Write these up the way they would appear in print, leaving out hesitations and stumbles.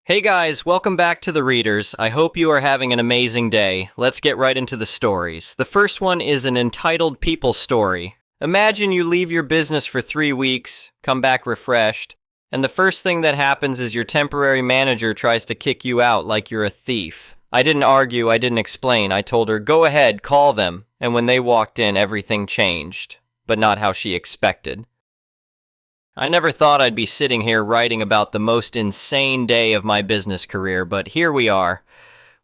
Hey guys, welcome back to The Readers. I hope you are having an amazing day. Let's get right into the stories. The first one is an entitled people story. Imagine you leave your business for 3 weeks, come back refreshed, and the first thing that happens is your temporary manager tries to kick you out like you're a thief. I didn't argue, I didn't explain. I told her, go ahead, call them. And when they walked in, everything changed, but not how she expected. I never thought I'd be sitting here writing about the most insane day of my business career, but here we are.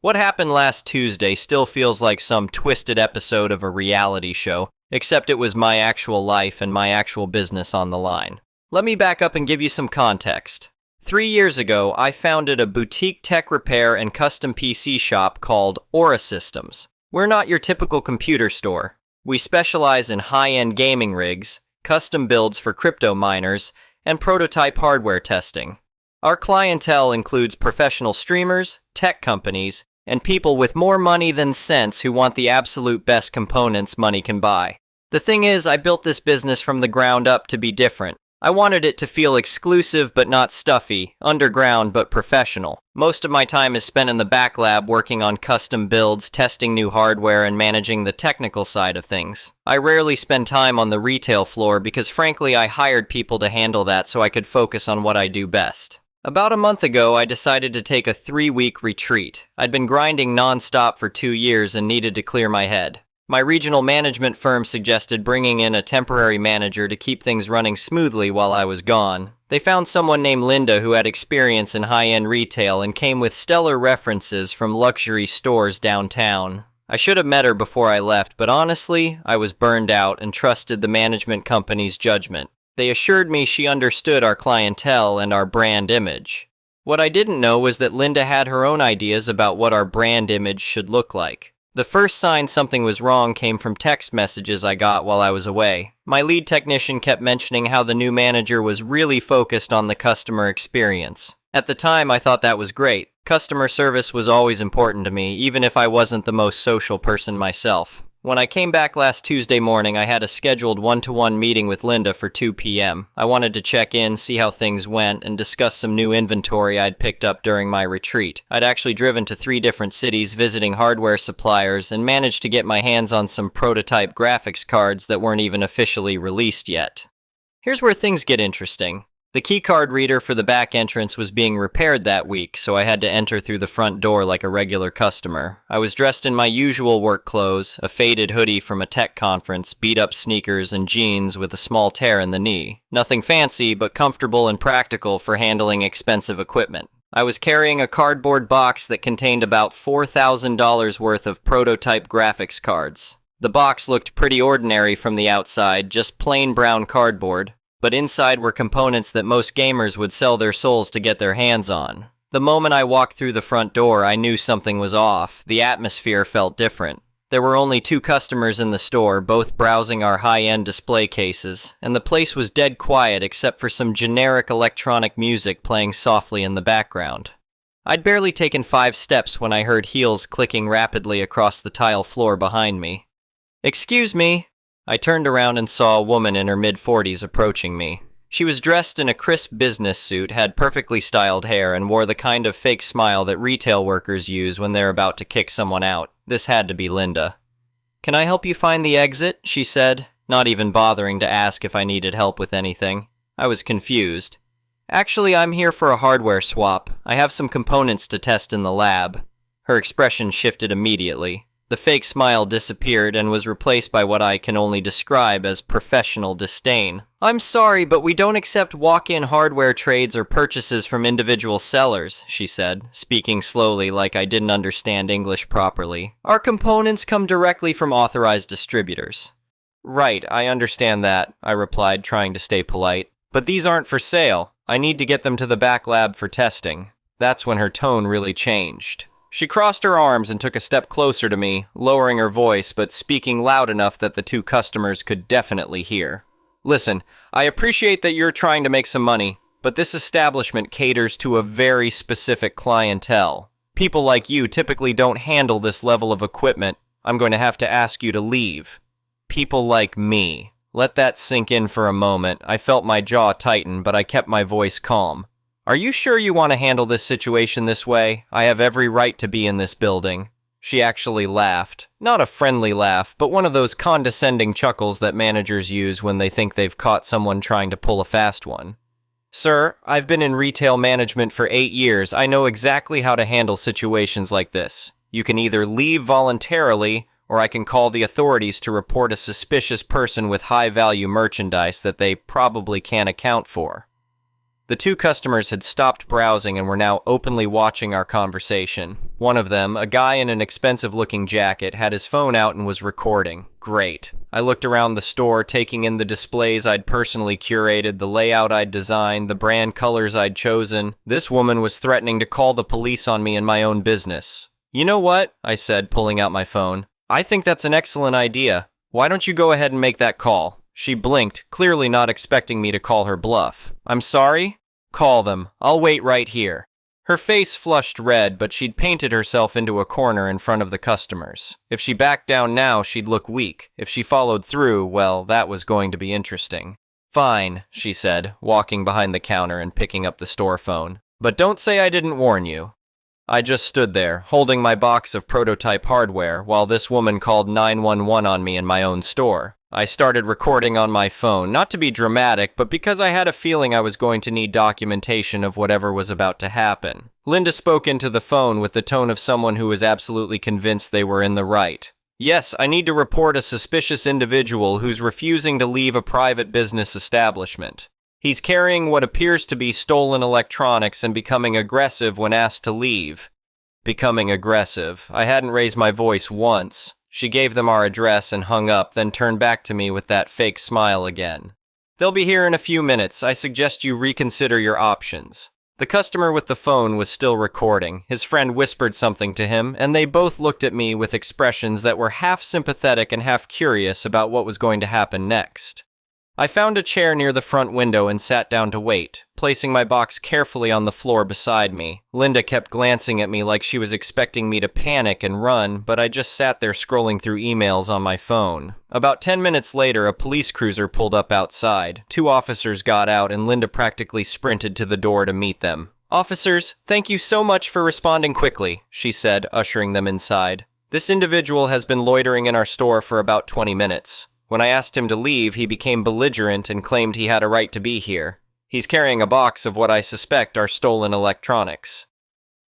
What happened last Tuesday still feels like some twisted episode of a reality show, except it was my actual life and my actual business on the line. Let me back up and give you some context. 3 years ago, I founded a boutique tech repair and custom PC shop called Aura Systems. We're not your typical computer store. We specialize in high-end gaming rigs, custom builds for crypto miners, and prototype hardware testing. Our clientele includes professional streamers, tech companies, and people with more money than sense who want the absolute best components money can buy. The thing is, I built this business from the ground up to be different. I wanted it to feel exclusive but not stuffy, underground but professional. Most of my time is spent in the back lab working on custom builds, testing new hardware, and managing the technical side of things. I rarely spend time on the retail floor because frankly I hired people to handle that so I could focus on what I do best. About a month ago, I decided to take a 3-week retreat. I'd been grinding non-stop for 2 years and needed to clear my head. My regional management firm suggested bringing in a temporary manager to keep things running smoothly while I was gone. They found someone named Linda who had experience in high-end retail and came with stellar references from luxury stores downtown. I should have met her before I left, but honestly, I was burned out and trusted the management company's judgment. They assured me she understood our clientele and our brand image. What I didn't know was that Linda had her own ideas about what our brand image should look like. The first sign something was wrong came from text messages I got while I was away. My lead technician kept mentioning how the new manager was really focused on the customer experience. At the time, I thought that was great. Customer service was always important to me, even if I wasn't the most social person myself. When I came back last Tuesday morning, I had a scheduled one-to-one meeting with Linda for 2 p.m. I wanted to check in, see how things went, and discuss some new inventory I'd picked up during my retreat. I'd actually driven to 3 different cities visiting hardware suppliers and managed to get my hands on some prototype graphics cards that weren't even officially released yet. Here's where things get interesting. The keycard reader for the back entrance was being repaired that week, so I had to enter through the front door like a regular customer. I was dressed in my usual work clothes, a faded hoodie from a tech conference, beat-up sneakers, and jeans with a small tear in the knee. Nothing fancy, but comfortable and practical for handling expensive equipment. I was carrying a cardboard box that contained about $4,000 worth of prototype graphics cards. The box looked pretty ordinary from the outside, just plain brown cardboard. But inside were components that most gamers would sell their souls to get their hands on. The moment I walked through the front door, I knew something was off. The atmosphere felt different. There were only 2 customers in the store, both browsing our high-end display cases, and the place was dead quiet except for some generic electronic music playing softly in the background. I'd barely taken 5 steps when I heard heels clicking rapidly across the tile floor behind me. "Excuse me." I turned around and saw a woman in her mid-40s approaching me. She was dressed in a crisp business suit, had perfectly styled hair, and wore the kind of fake smile that retail workers use when they're about to kick someone out. This had to be Linda. "Can I help you find the exit?" she said, not even bothering to ask if I needed help with anything. I was confused. "Actually, I'm here for a hardware swap. I have some components to test in the lab." Her expression shifted immediately. The fake smile disappeared and was replaced by what I can only describe as professional disdain. "I'm sorry, but we don't accept walk-in hardware trades or purchases from individual sellers," she said, speaking slowly like I didn't understand English properly. "Our components come directly from authorized distributors." "Right, I understand that," I replied, trying to stay polite. "But these aren't for sale. I need to get them to the back lab for testing." That's when her tone really changed. She crossed her arms and took a step closer to me, lowering her voice but speaking loud enough that the 2 customers could definitely hear. "Listen, I appreciate that you're trying to make some money, but this establishment caters to a very specific clientele. People like you typically don't handle this level of equipment. I'm going to have to ask you to leave." People like me. Let that sink in for a moment. I felt my jaw tighten, but I kept my voice calm. "Are you sure you want to handle this situation this way? I have every right to be in this building." She actually laughed. Not a friendly laugh, but one of those condescending chuckles that managers use when they think they've caught someone trying to pull a fast one. "Sir, I've been in retail management for 8 years. I know exactly how to handle situations like this. You can either leave voluntarily, or I can call the authorities to report a suspicious person with high-value merchandise that they probably can't account for." The two customers had stopped browsing and were now openly watching our conversation. One of them, a guy in an expensive-looking jacket, had his phone out and was recording. Great. I looked around the store, taking in the displays I'd personally curated, the layout I'd designed, the brand colors I'd chosen. This woman was threatening to call the police on me in my own business. "You know what?" I said, pulling out my phone. "I think that's an excellent idea. Why don't you go ahead and make that call?" She blinked, clearly not expecting me to call her bluff. "I'm sorry?" "Call them. I'll wait right here." Her face flushed red, but she'd painted herself into a corner in front of the customers. If she backed down now, she'd look weak. If she followed through, well, that was going to be interesting. "Fine," she said, walking behind the counter and picking up the store phone. "But don't say I didn't warn you." I just stood there, holding my box of prototype hardware, while this woman called 911 on me in my own store. I started recording on my phone, not to be dramatic, but because I had a feeling I was going to need documentation of whatever was about to happen. Linda spoke into the phone with the tone of someone who was absolutely convinced they were in the right. "Yes, I need to report a suspicious individual who's refusing to leave a private business establishment. He's carrying what appears to be stolen electronics and becoming aggressive when asked to leave." Becoming aggressive. I hadn't raised my voice once. She gave them our address and hung up, then turned back to me with that fake smile again. "They'll be here in a few minutes. I suggest you reconsider your options." The customer with the phone was still recording. His friend whispered something to him, and they both looked at me with expressions that were half sympathetic and half curious about what was going to happen next. I found a chair near the front window and sat down to wait, placing my box carefully on the floor beside me. Linda kept glancing at me like she was expecting me to panic and run, but I just sat there scrolling through emails on my phone. About 10 minutes later, a police cruiser pulled up outside. 2 officers got out, and Linda practically sprinted to the door to meet them. "Officers, thank you so much for responding quickly," she said, ushering them inside. "This individual has been loitering in our store for about 20 minutes. When I asked him to leave, he became belligerent and claimed he had a right to be here. He's carrying a box of what I suspect are stolen electronics."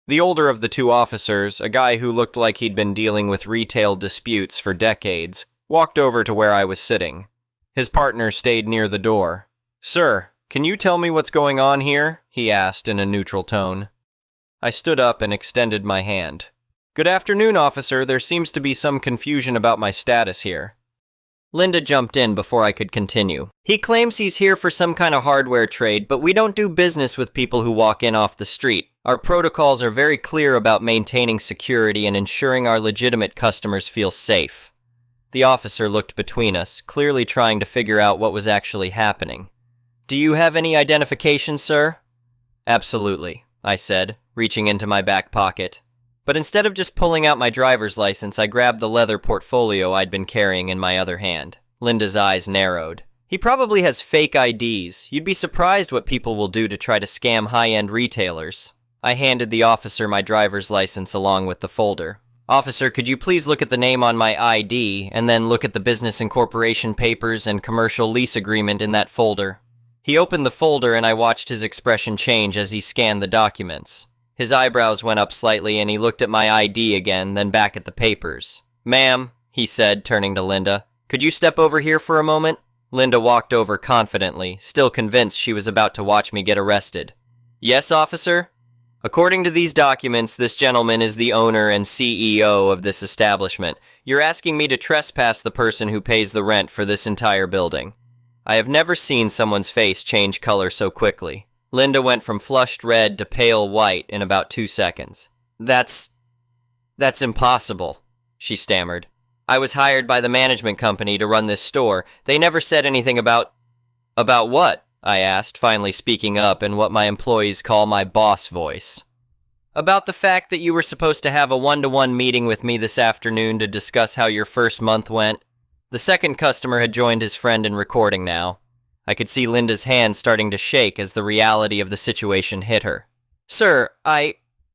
The older of the 2 officers, a guy who looked like he'd been dealing with retail disputes for decades, walked over to where I was sitting. His partner stayed near the door. "Sir, can you tell me what's going on here?" he asked in a neutral tone. I stood up and extended my hand. "Good afternoon, officer. There seems to be some confusion about my status here." Linda jumped in before I could continue. "He claims he's here for some kind of hardware trade, but we don't do business with people who walk in off the street. Our protocols are very clear about maintaining security and ensuring our legitimate customers feel safe." The officer looked between us, clearly trying to figure out what was actually happening. "Do you have any identification, sir?" "Absolutely," I said, reaching into my back pocket. But instead of just pulling out my driver's license, I grabbed the leather portfolio I'd been carrying in my other hand. Linda's eyes narrowed. "He probably has fake IDs. You'd be surprised what people will do to try to scam high-end retailers." I handed the officer my driver's license along with the folder. "Officer, could you please look at the name on my ID, and then look at the business incorporation papers and commercial lease agreement in that folder?" He opened the folder, and I watched his expression change as he scanned the documents. His eyebrows went up slightly, and he looked at my ID again, then back at the papers. "Ma'am," he said, turning to Linda, "could you step over here for a moment?" Linda walked over confidently, still convinced she was about to watch me get arrested. "Yes, officer?" "According to these documents, this gentleman is the owner and CEO of this establishment. You're asking me to trespass the person who pays the rent for this entire building." I have never seen someone's face change color so quickly. Linda went from flushed red to pale white in about 2 seconds. That's impossible," she stammered. "I was hired by the management company to run this store. They never said anything about..." "About what?" I asked, finally speaking up in what my employees call my boss voice. "About the fact that you were supposed to have a one-to-one meeting with me this afternoon to discuss how your first month went." The second customer had joined his friend in recording now. I could see Linda's hand starting to shake as the reality of the situation hit her. Sir,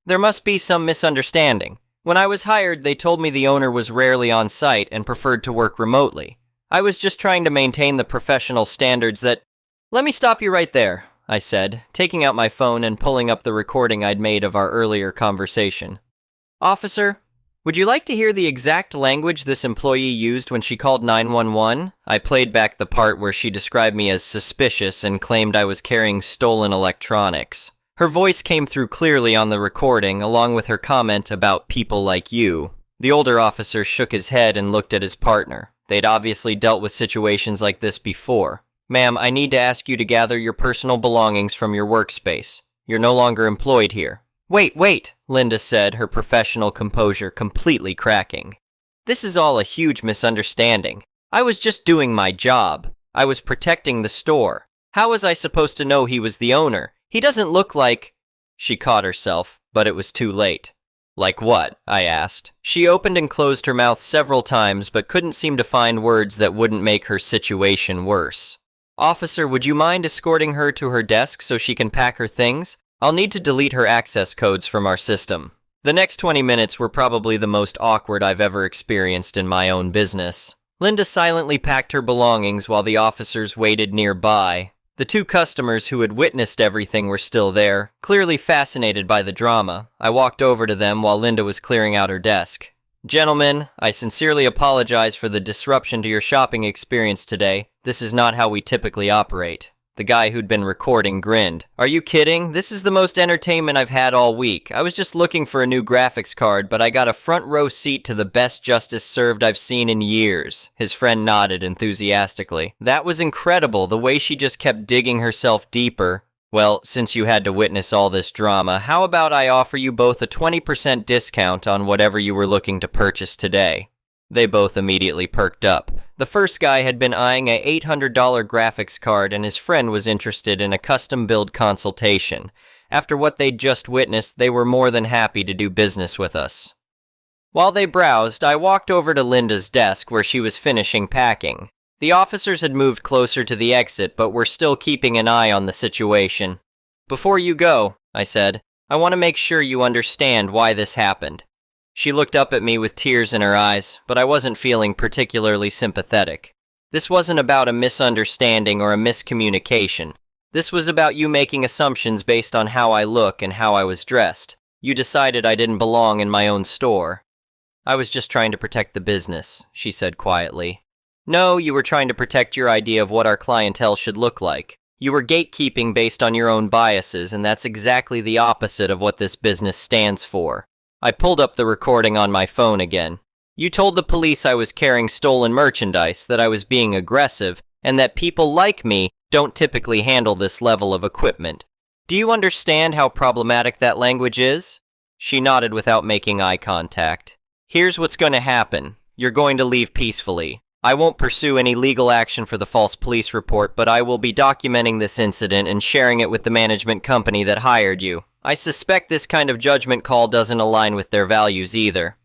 there must be some misunderstanding. When I was hired, they told me the owner was rarely on site and preferred to work remotely. I was just trying to maintain the professional standards that... Let me stop you right there, I said, taking out my phone and pulling up the recording I'd made of our earlier conversation. Officer, would you like to hear the exact language this employee used when she called 911? I played back the part where she described me as suspicious and claimed I was carrying stolen electronics. Her voice came through clearly on the recording, along with her comment about people like you. The older officer shook his head and looked at his partner. They'd obviously dealt with situations like this before. Ma'am, I need to ask you to gather your personal belongings from your workspace. You're no longer employed here. Wait, Linda said, her professional composure completely cracking. This is all a huge misunderstanding. I was just doing my job. I was protecting the store. How was I supposed to know he was the owner? He doesn't look like... She caught herself, but it was too late. Like what? I asked. She opened and closed her mouth several times, but couldn't seem to find words that wouldn't make her situation worse. Officer, would you mind escorting her to her desk so she can pack her things? I'll need to delete her access codes from our system. The next 20 minutes were probably the most awkward I've ever experienced in my own business. Linda silently packed her belongings while the officers waited nearby. The two customers who had witnessed everything were still there, clearly fascinated by the drama. I walked over to them while Linda was clearing out her desk. Gentlemen, I sincerely apologize for the disruption to your shopping experience today. This is not how we typically operate. The guy who'd been recording grinned. Are you kidding? This is the most entertainment I've had all week. I was just looking for a new graphics card, but I got a front row seat to the best justice served I've seen in years. His friend nodded enthusiastically. That was incredible, the way she just kept digging herself deeper. Well, since you had to witness all this drama, how about I offer you both a 20% discount on whatever you were looking to purchase today? They both immediately perked up. The first guy had been eyeing a $800 graphics card, and his friend was interested in a custom-build consultation. After what they'd just witnessed, they were more than happy to do business with us. While they browsed, I walked over to Linda's desk where she was finishing packing. The officers had moved closer to the exit, but were still keeping an eye on the situation. Before you go, I said, I want to make sure you understand why this happened. She looked up at me with tears in her eyes, but I wasn't feeling particularly sympathetic. This wasn't about a misunderstanding or a miscommunication. This was about you making assumptions based on how I look and how I was dressed. You decided I didn't belong in my own store. I was just trying to protect the business, she said quietly. No, you were trying to protect your idea of what our clientele should look like. You were gatekeeping based on your own biases, and that's exactly the opposite of what this business stands for. I pulled up the recording on my phone again. You told the police I was carrying stolen merchandise, that I was being aggressive, and that people like me don't typically handle this level of equipment. Do you understand how problematic that language is? She nodded without making eye contact. Here's what's going to happen. You're going to leave peacefully. I won't pursue any legal action for the false police report, but I will be documenting this incident and sharing it with the management company that hired you. I suspect this kind of judgment call doesn't align with their values either.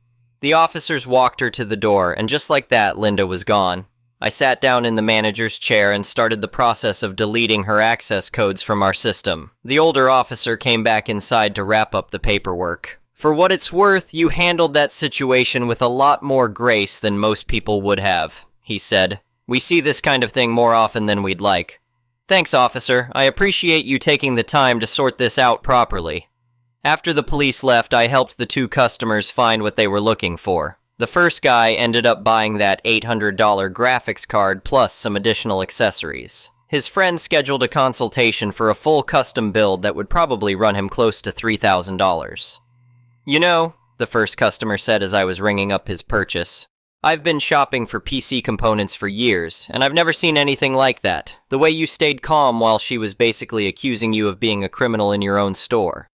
The officers walked her to the door, and just like that, Linda was gone. I sat down in the manager's chair and started the process of deleting her access codes from our system. The older officer came back inside to wrap up the paperwork. For what it's worth, you handled that situation with a lot more grace than most people would have, he said. We see this kind of thing more often than we'd like. Thanks, officer. I appreciate you taking the time to sort this out properly. After the police left, I helped the two customers find what they were looking for. The first guy ended up buying that $800 graphics card plus some additional accessories. His friend scheduled a consultation for a full custom build that would probably run him close to $3,000. You know, the first customer said as I was ringing up his purchase, I've been shopping for PC components for years, and I've never seen anything like that. The way you stayed calm while she was basically accusing you of being a criminal in your own store.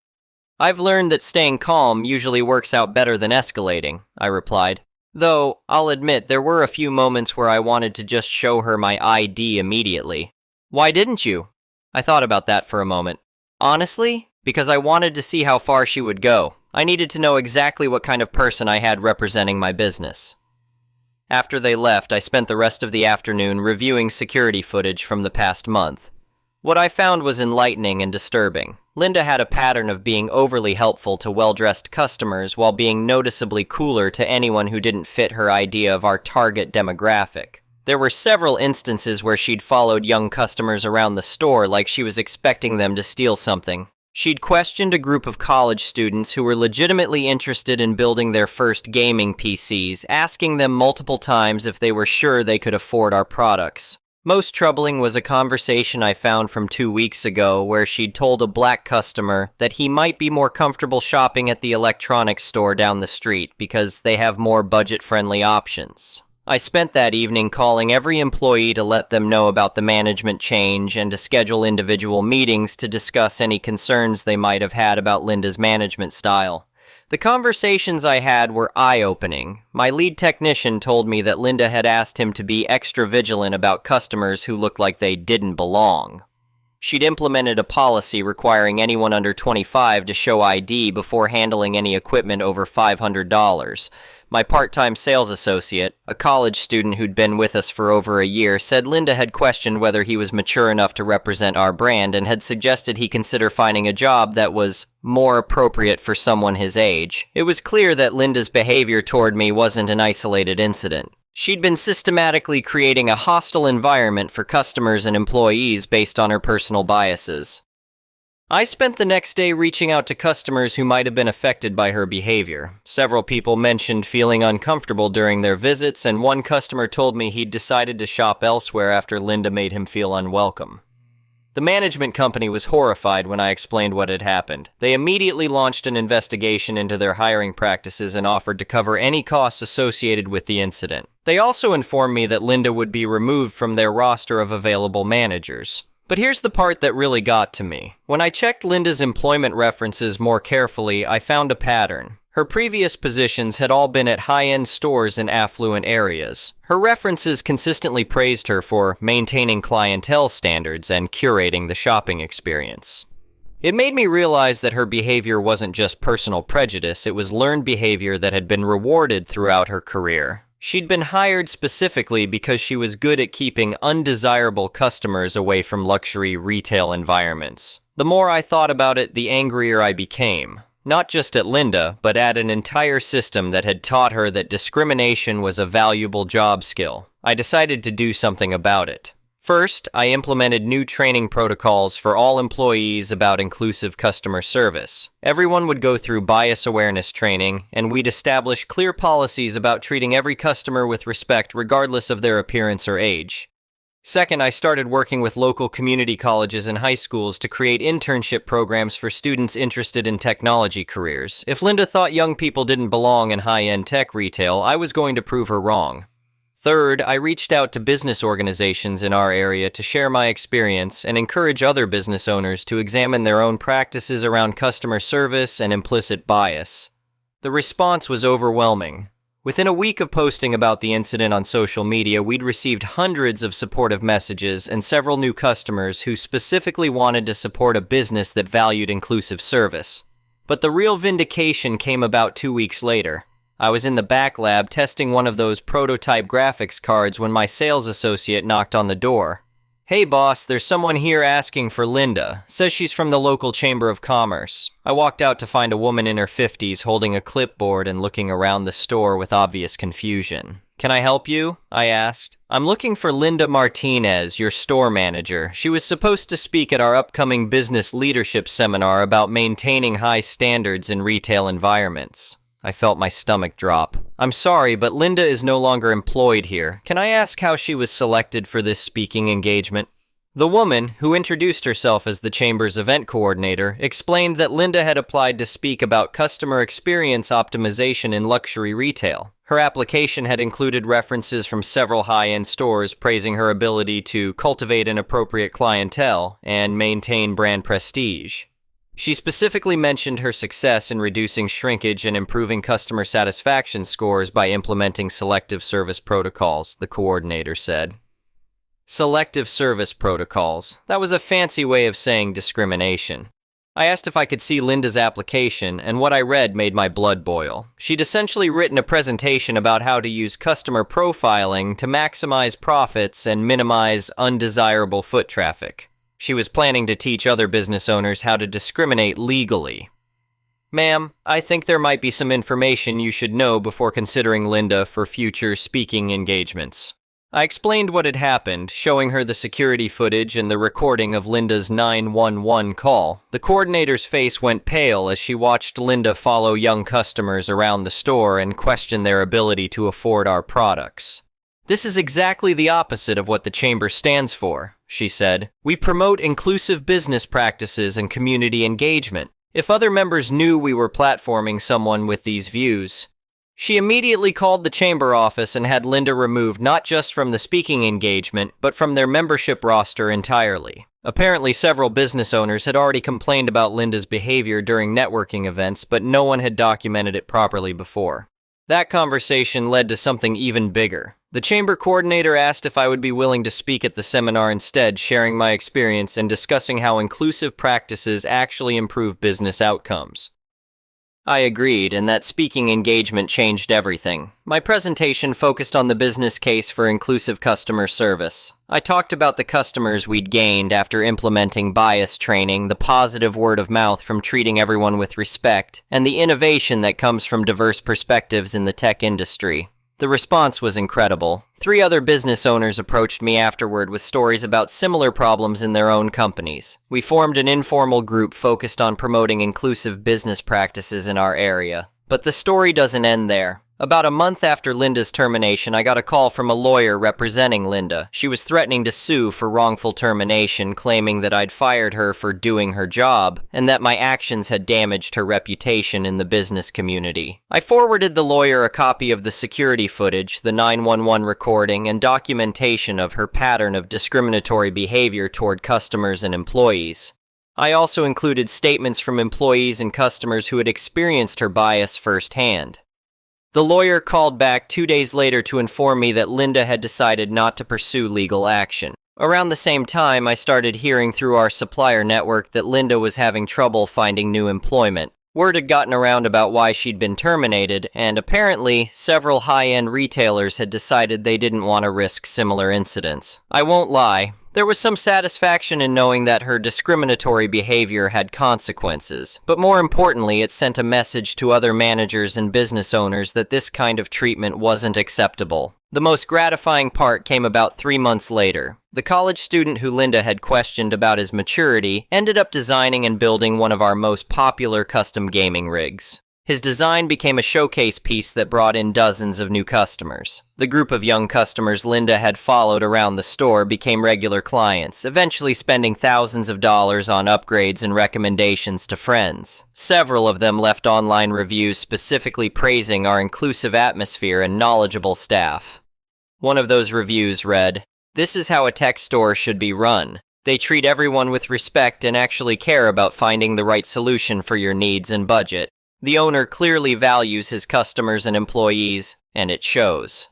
I've learned that staying calm usually works out better than escalating, I replied. Though, I'll admit, there were a few moments where I wanted to just show her my ID immediately. Why didn't you? I thought about that for a moment. Honestly, because I wanted to see how far she would go. I needed to know exactly what kind of person I had representing my business. After they left, I spent the rest of the afternoon reviewing security footage from the past month. What I found was enlightening and disturbing. Linda had a pattern of being overly helpful to well-dressed customers while being noticeably cooler to anyone who didn't fit her idea of our target demographic. There were several instances where she'd followed young customers around the store like she was expecting them to steal something. She'd questioned a group of college students who were legitimately interested in building their first gaming PCs, asking them multiple times if they were sure they could afford our products. Most troubling was a conversation I found from 2 weeks ago where she'd told a black customer that he might be more comfortable shopping at the electronics store down the street because they have more budget-friendly options. I spent that evening calling every employee to let them know about the management change and to schedule individual meetings to discuss any concerns they might have had about Linda's management style. The conversations I had were eye-opening. My lead technician told me that Linda had asked him to be extra vigilant about customers who looked like they didn't belong. She'd implemented a policy requiring anyone under 25 to show ID before handling any equipment over $500. My part-time sales associate, a college student who'd been with us for over a year, said Linda had questioned whether he was mature enough to represent our brand and had suggested he consider finding a job that was more appropriate for someone his age. It was clear that Linda's behavior toward me wasn't an isolated incident. She'd been systematically creating a hostile environment for customers and employees based on her personal biases. I spent the next day reaching out to customers who might have been affected by her behavior. Several people mentioned feeling uncomfortable during their visits, and one customer told me he'd decided to shop elsewhere after Linda made him feel unwelcome. The management company was horrified when I explained what had happened. They immediately launched an investigation into their hiring practices and offered to cover any costs associated with the incident. They also informed me that Linda would be removed from their roster of available managers. But here's the part that really got to me. When I checked Linda's employment references more carefully, I found a pattern. Her previous positions had all been at high-end stores in affluent areas. Her references consistently praised her for maintaining clientele standards and curating the shopping experience. It made me realize that her behavior wasn't just personal prejudice, it was learned behavior that had been rewarded throughout her career. She'd been hired specifically because she was good at keeping undesirable customers away from luxury retail environments. The more I thought about it, the angrier I became. Not just at Linda, but at an entire system that had taught her that discrimination was a valuable job skill. I decided to do something about it. First, I implemented new training protocols for all employees about inclusive customer service. Everyone would go through bias awareness training, and we'd establish clear policies about treating every customer with respect regardless of their appearance or age. Second, I started working with local community colleges and high schools to create internship programs for students interested in technology careers. If Linda thought young people didn't belong in high-end tech retail, I was going to prove her wrong. Third, I reached out to business organizations in our area to share my experience and encourage other business owners to examine their own practices around customer service and implicit bias. The response was overwhelming. Within a week of posting about the incident on social media, we'd received hundreds of supportive messages and several new customers who specifically wanted to support a business that valued inclusive service. But the real vindication came about 2 weeks later. I was in the back lab testing one of those prototype graphics cards when my sales associate knocked on the door. "Hey boss, there's someone here asking for Linda. Says she's from the local Chamber of Commerce." I walked out to find a woman in her 50s holding a clipboard and looking around the store with obvious confusion. "Can I help you?" I asked. "I'm looking for Linda Martinez, your store manager. She was supposed to speak at our upcoming business leadership seminar about maintaining high standards in retail environments." I felt my stomach drop. "I'm sorry, but Linda is no longer employed here. Can I ask how she was selected for this speaking engagement?" The woman, who introduced herself as the Chamber's event coordinator, explained that Linda had applied to speak about customer experience optimization in luxury retail. Her application had included references from several high-end stores praising her ability to cultivate an appropriate clientele and maintain brand prestige. She specifically mentioned her success in reducing shrinkage and improving customer satisfaction scores by implementing selective service protocols, the coordinator said. Selective service protocols. That was a fancy way of saying discrimination. I asked if I could see Linda's application, and what I read made my blood boil. She'd essentially written a presentation about how to use customer profiling to maximize profits and minimize undesirable foot traffic. She was planning to teach other business owners how to discriminate legally. Ma'am, I think there might be some information you should know before considering Linda for future speaking engagements. I explained what had happened, showing her the security footage and the recording of Linda's 911 call. The coordinator's face went pale as she watched Linda follow young customers around the store and question their ability to afford our products. "This is exactly the opposite of what the Chamber stands for," she said. "We promote inclusive business practices and community engagement. If other members knew we were platforming someone with these views..." She immediately called the chamber office and had Linda removed not just from the speaking engagement, but from their membership roster entirely. Apparently, several business owners had already complained about Linda's behavior during networking events, but no one had documented it properly before. That conversation led to something even bigger. The chamber coordinator asked if I would be willing to speak at the seminar instead, sharing my experience and discussing how inclusive practices actually improve business outcomes. I agreed, and that speaking engagement changed everything. My presentation focused on the business case for inclusive customer service. I talked about the customers we'd gained after implementing bias training, the positive word of mouth from treating everyone with respect, and the innovation that comes from diverse perspectives in the tech industry. The response was incredible. 3 other business owners approached me afterward with stories about similar problems in their own companies. We formed an informal group focused on promoting inclusive business practices in our area. But the story doesn't end there. About a month after Linda's termination, I got a call from a lawyer representing Linda. She was threatening to sue for wrongful termination, claiming that I'd fired her for doing her job, and that my actions had damaged her reputation in the business community. I forwarded the lawyer a copy of the security footage, the 911 recording, and documentation of her pattern of discriminatory behavior toward customers and employees. I also included statements from employees and customers who had experienced her bias firsthand. The lawyer called back 2 days later to inform me that Linda had decided not to pursue legal action. Around the same time, I started hearing through our supplier network that Linda was having trouble finding new employment. Word had gotten around about why she'd been terminated, and apparently, several high-end retailers had decided they didn't want to risk similar incidents. I won't lie. There was some satisfaction in knowing that her discriminatory behavior had consequences, but more importantly, it sent a message to other managers and business owners that this kind of treatment wasn't acceptable. The most gratifying part came about 3 months later. The college student who Linda had questioned about his maturity ended up designing and building one of our most popular custom gaming rigs. His design became a showcase piece that brought in dozens of new customers. The group of young customers Linda had followed around the store became regular clients, eventually spending thousands of dollars on upgrades and recommendations to friends. Several of them left online reviews specifically praising our inclusive atmosphere and knowledgeable staff. One of those reviews read, "This is how a tech store should be run. They treat everyone with respect and actually care about finding the right solution for your needs and budget. The owner clearly values his customers and employees, and it shows."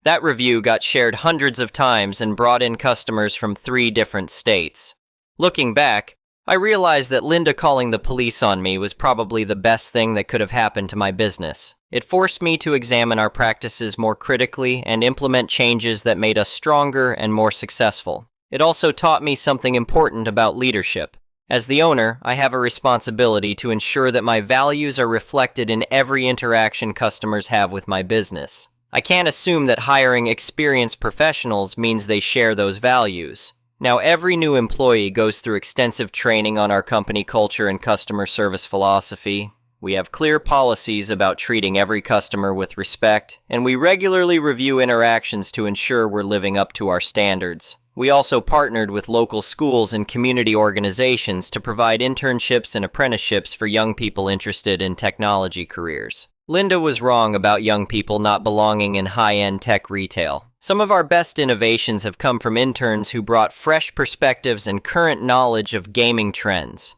That review got shared hundreds of times and brought in customers from 3 different states. Looking back, I realized that Linda calling the police on me was probably the best thing that could have happened to my business. It forced me to examine our practices more critically and implement changes that made us stronger and more successful. It also taught me something important about leadership. As the owner, I have a responsibility to ensure that my values are reflected in every interaction customers have with my business. I can't assume that hiring experienced professionals means they share those values. Now, every new employee goes through extensive training on our company culture and customer service philosophy. We have clear policies about treating every customer with respect, and we regularly review interactions to ensure we're living up to our standards. We also partnered with local schools and community organizations to provide internships and apprenticeships for young people interested in technology careers. Linda was wrong about young people not belonging in high-end tech retail. Some of our best innovations have come from interns who brought fresh perspectives and current knowledge of gaming trends.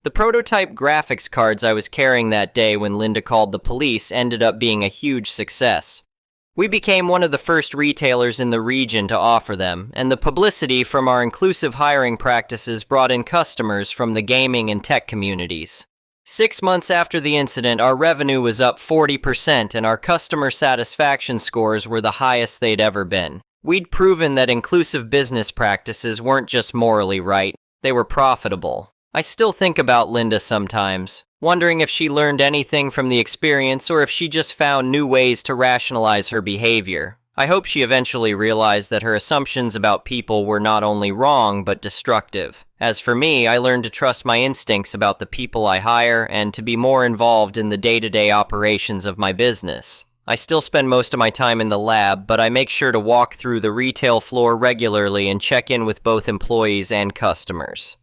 The prototype graphics cards I was carrying that day when Linda called the police ended up being a huge success. We became one of the first retailers in the region to offer them, and the publicity from our inclusive hiring practices brought in customers from the gaming and tech communities. 6 months after the incident, our revenue was up 40% and our customer satisfaction scores were the highest they'd ever been. We'd proven that inclusive business practices weren't just morally right, they were profitable. I still think about Linda sometimes, wondering if she learned anything from the experience or if she just found new ways to rationalize her behavior. I hope she eventually realized that her assumptions about people were not only wrong but destructive. As for me, I learned to trust my instincts about the people I hire and to be more involved in the day-to-day operations of my business. I still spend most of my time in the lab, but I make sure to walk through the retail floor regularly and check in with both employees and customers.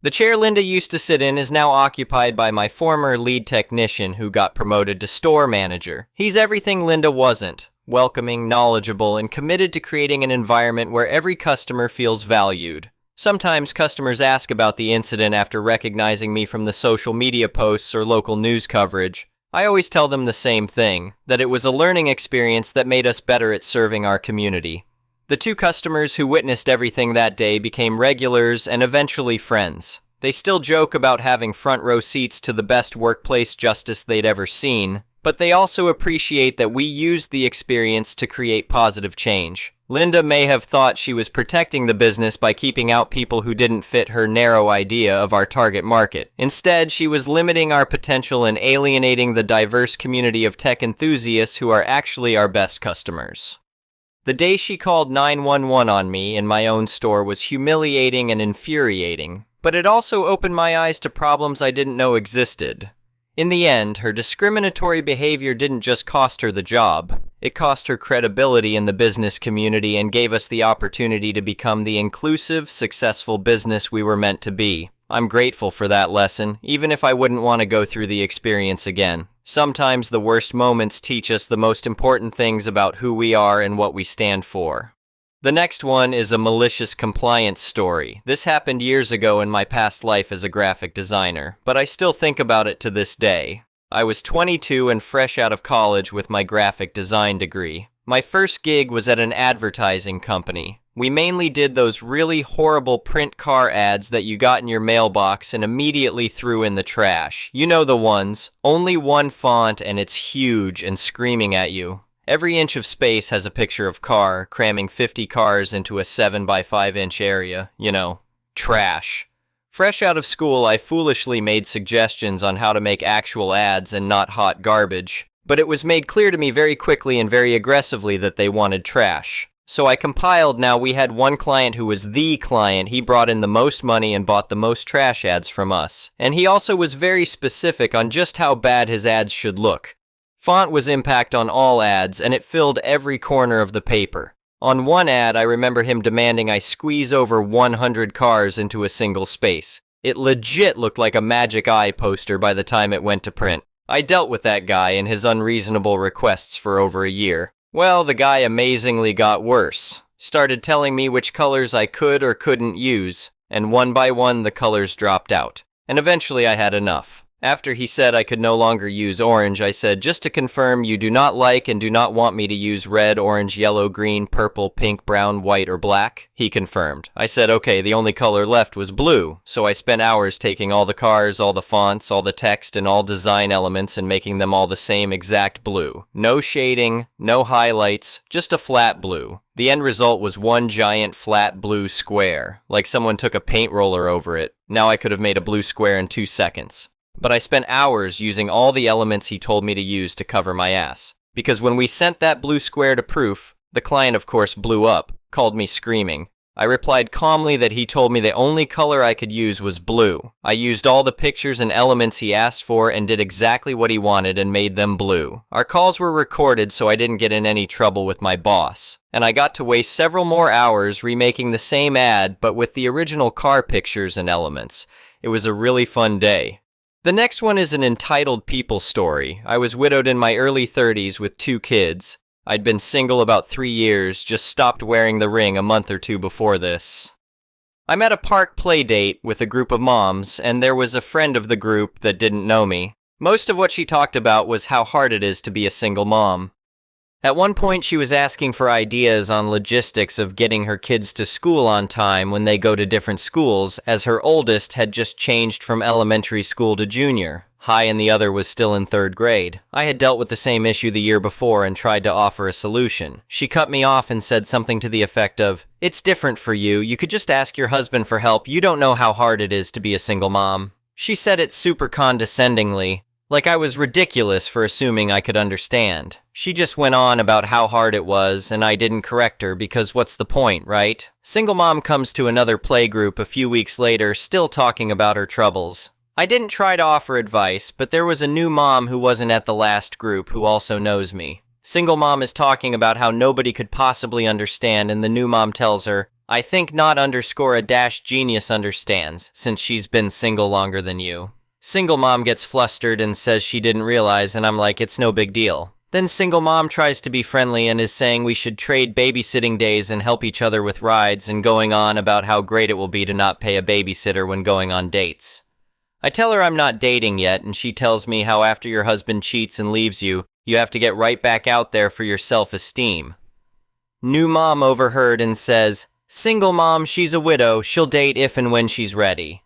The chair Linda used to sit in is now occupied by my former lead technician who got promoted to store manager. He's everything Linda wasn't: welcoming, knowledgeable, and committed to creating an environment where every customer feels valued. Sometimes customers ask about the incident after recognizing me from the social media posts or local news coverage. I always tell them the same thing, that it was a learning experience that made us better at serving our community. The 2 customers who witnessed everything that day became regulars and eventually friends. They still joke about having front row seats to the best workplace justice they'd ever seen, but they also appreciate that we used the experience to create positive change. Linda may have thought she was protecting the business by keeping out people who didn't fit her narrow idea of our target market. Instead, she was limiting our potential and alienating the diverse community of tech enthusiasts who are actually our best customers. The day she called 911 on me in my own store was humiliating and infuriating, but it also opened my eyes to problems I didn't know existed. In the end, her discriminatory behavior didn't just cost her the job, it cost her credibility in the business community and gave us the opportunity to become the inclusive, successful business we were meant to be. I'm grateful for that lesson, even if I wouldn't want to go through the experience again. Sometimes the worst moments teach us the most important things about who we are and what we stand for. The next one is a malicious compliance story. This happened years ago in my past life as a graphic designer, but I still think about it to this day. I was 22 and fresh out of college with my graphic design degree. My first gig was at an advertising company. We mainly did those really horrible print car ads that you got in your mailbox and immediately threw in the trash. You know the ones. Only one font and it's huge and screaming at you. Every inch of space has a picture of car, cramming 50 cars into a 7 by 5 inch area. You know, trash. Fresh out of school, I foolishly made suggestions on how to make actual ads and not hot garbage. But it was made clear to me very quickly and very aggressively that they wanted trash. So I compiled. Now we had one client who was the client. He brought in the most money and bought the most trash ads from us. And he also was very specific on just how bad his ads should look. Font was impact on all ads, and it filled every corner of the paper. On one ad, I remember him demanding I squeeze over 100 cars into a single space. It legit looked like a Magic Eye poster by the time it went to print. I dealt with that guy and his unreasonable requests for over a year. Well, the guy amazingly got worse. Started telling me which colors I could or couldn't use, and one by one the colors dropped out. And eventually I had enough. After he said I could no longer use orange, I said, just to confirm, you do not like and do not want me to use red, orange, yellow, green, purple, pink, brown, white, or black? He confirmed. I said, okay, the only color left was blue. So I spent hours taking all the cars, all the fonts, all the text, and all design elements and making them all the same exact blue. No shading, no highlights, just a flat blue. The end result was one giant flat blue square, like someone took a paint roller over it. Now I could have made a blue square in 2 seconds. But I spent hours using all the elements he told me to use to cover my ass. Because when we sent that blue square to proof, the client of course blew up, called me screaming. I replied calmly that he told me the only color I could use was blue. I used all the pictures and elements he asked for and did exactly what he wanted and made them blue. Our calls were recorded so I didn't get in any trouble with my boss. And I got to waste several more hours remaking the same ad but with the original car pictures and elements. It was a really fun day. The next one is an entitled people story. I was widowed in my early 30s with 2 kids. I'd been single about 3 years, just stopped wearing the ring a month or 2 before this. I'm at a park play date with a group of moms, and there was a friend of the group that didn't know me. Most of what she talked about was how hard it is to be a single mom. At one point, she was asking for ideas on logistics of getting her kids to school on time when they go to different schools, as her oldest had just changed from elementary school to junior. High and the other was still in 3rd grade. I had dealt with the same issue the year before and tried to offer a solution. She cut me off and said something to the effect of, "It's different for you. You could just ask your husband for help. You don't know how hard it is to be a single mom." She said it super condescendingly, like I was ridiculous for assuming I could understand. She just went on about how hard it was, and I didn't correct her because what's the point, right? Single mom comes to another playgroup a few weeks later, still talking about her troubles. I didn't try to offer advice, but there was a new mom who wasn't at the last group who also knows me. Single mom is talking about how nobody could possibly understand, and the new mom tells her, "I think not underscore a dash genius understands, since she's been single longer than you." Single mom gets flustered and says she didn't realize, and I'm like, it's no big deal. Then single mom tries to be friendly and is saying we should trade babysitting days and help each other with rides, and going on about how great it will be to not pay a babysitter when going on dates. I tell her I'm not dating yet, and she tells me how after your husband cheats and leaves you, you have to get right back out there for your self-esteem. New mom overheard and says, "Single mom, she's a widow, she'll date if and when she's ready."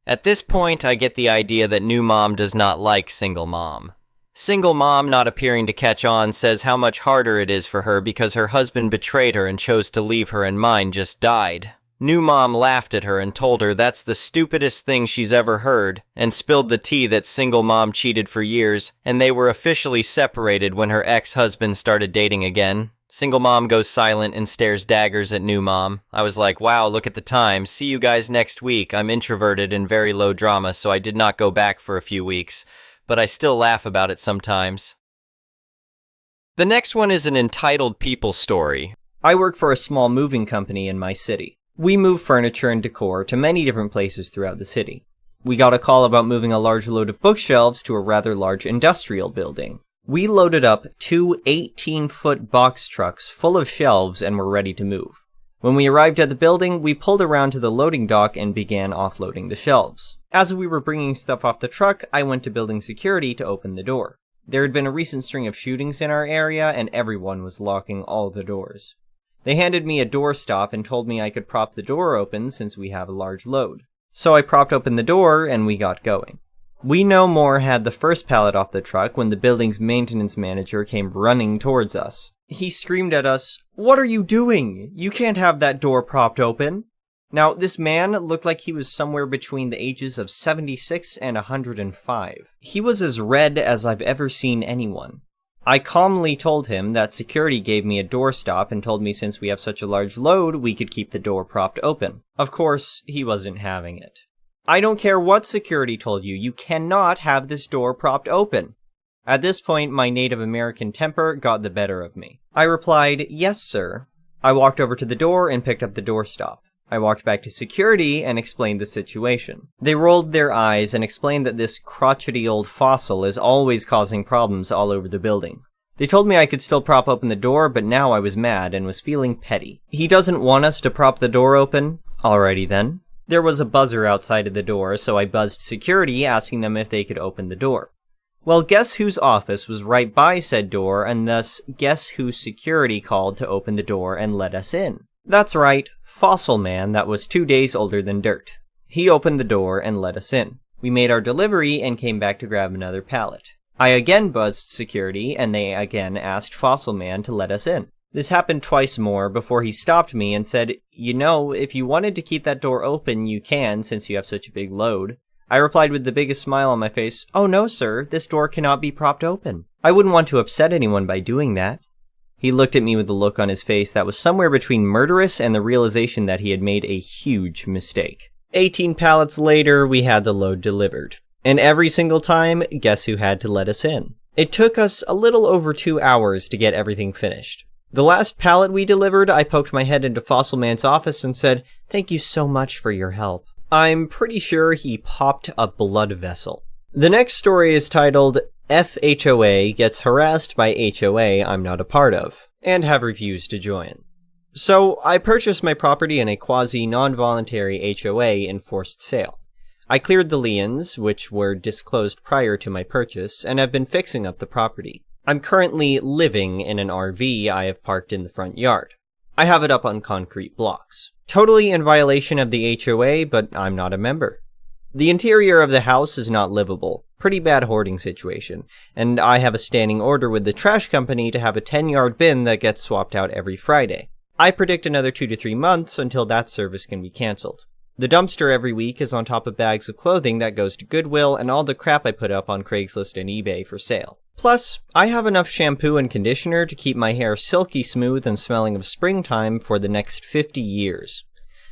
At this point, I get the idea that new mom does not like single mom. Single mom, not appearing to catch on, says how much harder it is for her because her husband betrayed her and chose to leave her and mine just died. New mom laughed at her and told her that's the stupidest thing she's ever heard, and spilled the tea that single mom cheated for years, and they were officially separated when her ex-husband started dating again. Single mom goes silent and stares daggers at new mom. I was like, wow, look at the time. See you guys next week. I'm introverted and very low drama, so I did not go back for a few weeks, but I still laugh about it sometimes. The next one is an entitled people story. I work for a small moving company in my city. We move furniture and decor to many different places throughout the city. We got a call about moving a large load of bookshelves to a rather large industrial building. We loaded up 2 18-foot box trucks full of shelves and were ready to move. When we arrived at the building, we pulled around to the loading dock and began offloading the shelves. As we were bringing stuff off the truck, I went to building security to open the door. There had been a recent string of shootings in our area, and everyone was locking all the doors. They handed me a door stop and told me I could prop the door open since we have a large load. So I propped open the door and we got going. We no more had the first pallet off the truck when the building's maintenance manager came running towards us. He screamed at us, "What are you doing? You can't have that door propped open." Now, this man looked like he was somewhere between the ages of 76 and 105. He was as red as I've ever seen anyone. I calmly told him that security gave me a door stop and told me since we have such a large load, we could keep the door propped open. Of course, he wasn't having it. "I don't care what security told you, you cannot have this door propped open." At this point, my Native American temper got the better of me. I replied, "Yes, sir." I walked over to the door and picked up the door stop. I walked back to security and explained the situation. They rolled their eyes and explained that this crotchety old fossil is always causing problems all over the building. They told me I could still prop open the door, but now I was mad and was feeling petty. "He doesn't want us to prop the door open? Alrighty then." There was a buzzer outside of the door, so I buzzed security asking them if they could open the door. Well, guess whose office was right by said door, and thus guess who security called to open the door and let us in? That's right, Fossil Man that was 2 days older than dirt. He opened the door and let us in. We made our delivery and came back to grab another pallet. I again buzzed security, and they again asked Fossil Man to let us in. This happened twice more before he stopped me and said, "You know, if you wanted to keep that door open, you can, since you have such a big load." I replied with the biggest smile on my face, "Oh no, sir, this door cannot be propped open. I wouldn't want to upset anyone by doing that." He looked at me with a look on his face that was somewhere between murderous and the realization that he had made a huge mistake. 18 pallets later, we had the load delivered. And every single time, guess who had to let us in? It took us a little over 2 hours to get everything finished. The last pallet we delivered, I poked my head into Fossil Man's office and said, "Thank you so much for your help." I'm pretty sure he popped a blood vessel. The next story is titled, FHOA Gets Harassed by HOA I'm Not a Part of, and have refused to join. So, I purchased my property in a quasi-non-voluntary HOA enforced sale. I cleared the liens, which were disclosed prior to my purchase, and have been fixing up the property. I'm currently living in an RV I have parked in the front yard. I have it up on concrete blocks. Totally in violation of the HOA, but I'm not a member. The interior of the house is not livable. Pretty bad hoarding situation, and I have a standing order with the trash company to have a 10-yard bin that gets swapped out every Friday. I predict another 2 to 3 months until that service can be cancelled. The dumpster every week is on top of bags of clothing that goes to Goodwill and all the crap I put up on Craigslist and eBay for sale. Plus, I have enough shampoo and conditioner to keep my hair silky smooth and smelling of springtime for the next 50 years.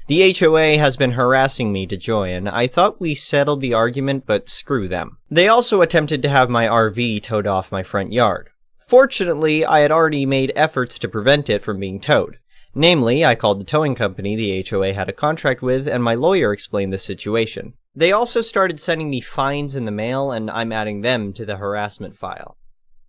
The HOA has been harassing me to join. I thought we settled the argument, but screw them. They also attempted to have my RV towed off my front yard. Fortunately, I had already made efforts to prevent it from being towed. Namely, I called the towing company the HOA had a contract with, and my lawyer explained the situation. They also started sending me fines in the mail, and I'm adding them to the harassment file.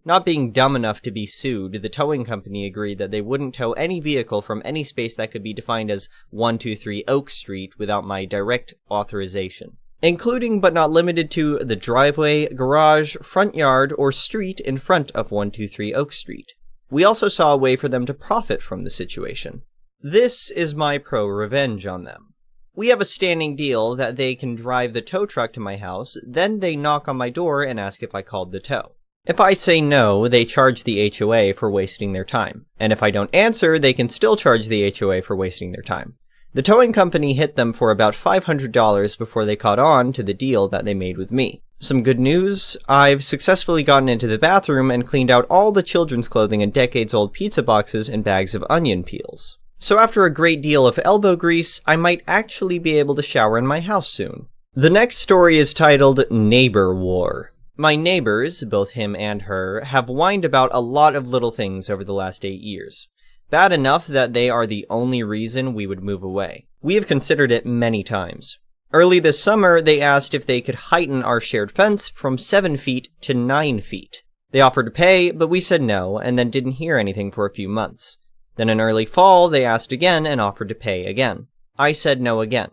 Not being dumb enough to be sued, the towing company agreed that they wouldn't tow any vehicle from any space that could be defined as 123 Oak Street without my direct authorization, including but not limited to the driveway, garage, front yard, or street in front of 123 Oak Street. We also saw a way for them to profit from the situation. This is my pro-revenge on them. We have a standing deal that they can drive the tow truck to my house, then they knock on my door and ask if I called the tow. If I say no, they charge the HOA for wasting their time, and if I don't answer, they can still charge the HOA for wasting their time. The towing company hit them for about $500 before they caught on to the deal that they made with me. Some good news, I've successfully gotten into the bathroom and cleaned out all the children's clothing and decades-old pizza boxes and bags of onion peels. So after a great deal of elbow grease, I might actually be able to shower in my house soon. The next story is titled Neighbor War. My neighbors, both him and her, have whined about a lot of little things over the last 8 years. Bad enough that they are the only reason we would move away. We have considered it many times. Early this summer, they asked if they could heighten our shared fence from 7 feet to 9 feet. They offered to pay, but we said no, and then didn't hear anything for a few months. Then in early fall, they asked again and offered to pay again. I said no again.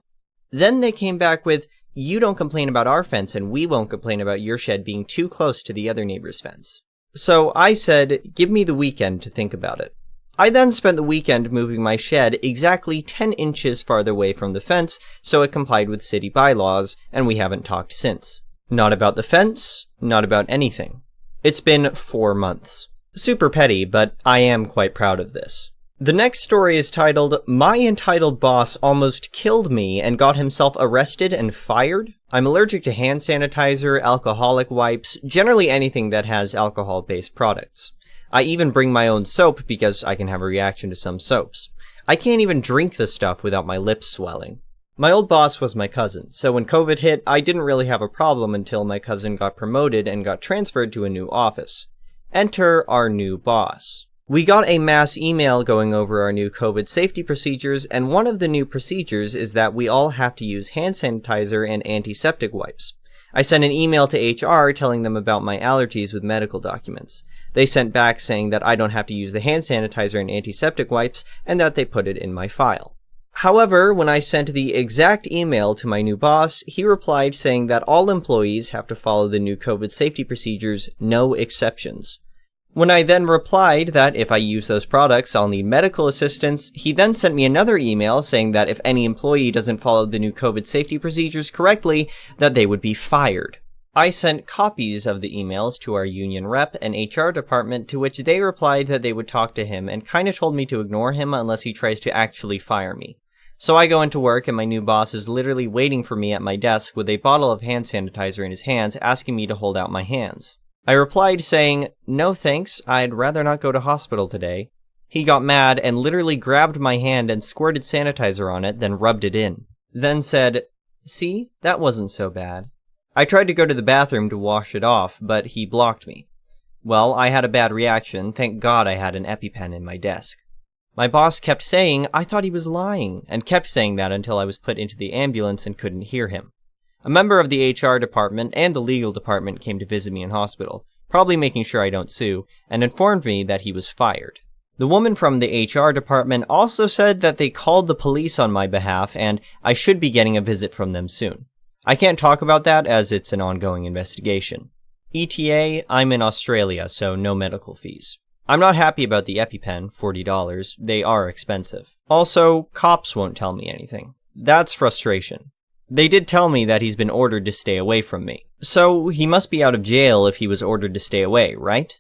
Then they came back with, "You don't complain about our fence, and we won't complain about your shed being too close to the other neighbor's fence." So I said, give me the weekend to think about it. I then spent the weekend moving my shed exactly 10 inches farther away from the fence, so it complied with city bylaws, and we haven't talked since. Not about the fence, not about anything. It's been 4 months. Super petty, but I am quite proud of this. The next story is titled, My Entitled Boss Almost Killed Me and Got Himself Arrested and Fired. I'm allergic to hand sanitizer, alcoholic wipes, generally anything that has alcohol-based products. I even bring my own soap because I can have a reaction to some soaps. I can't even drink the stuff without my lips swelling. My old boss was my cousin, so when COVID hit, I didn't really have a problem until my cousin got promoted and got transferred to a new office. Enter our new boss. We got a mass email going over our new COVID safety procedures, and one of the new procedures is that we all have to use hand sanitizer and antiseptic wipes. I sent an email to HR telling them about my allergies with medical documents. They sent back saying that I don't have to use the hand sanitizer and antiseptic wipes, and that they put it in my file. However, when I sent the exact email to my new boss, he replied saying that all employees have to follow the new COVID safety procedures, no exceptions. When I then replied that if I use those products, I'll need medical assistance, he then sent me another email saying that if any employee doesn't follow the new COVID safety procedures correctly, that they would be fired. I sent copies of the emails to our union rep and HR department, to which they replied that they would talk to him and kinda told me to ignore him unless he tries to actually fire me. So I go into work and my new boss is literally waiting for me at my desk with a bottle of hand sanitizer in his hands, asking me to hold out my hands. I replied saying, "No thanks, I'd rather not go to hospital today." He got mad and literally grabbed my hand and squirted sanitizer on it, then rubbed it in. Then said, "See, that wasn't so bad." I tried to go to the bathroom to wash it off, but he blocked me. Well, I had a bad reaction, thank God I had an EpiPen in my desk. My boss kept saying I thought he was lying, and kept saying that until I was put into the ambulance and couldn't hear him. A member of the HR department and the legal department came to visit me in hospital, probably making sure I don't sue, and informed me that he was fired. The woman from the HR department also said that they called the police on my behalf and I should be getting a visit from them soon. I can't talk about that as it's an ongoing investigation. ETA, I'm in Australia, so no medical fees. I'm not happy about the EpiPen, $40. They are expensive. Also, cops won't tell me anything. That's frustration. They did tell me that he's been ordered to stay away from me. So, he must be out of jail if he was ordered to stay away, right?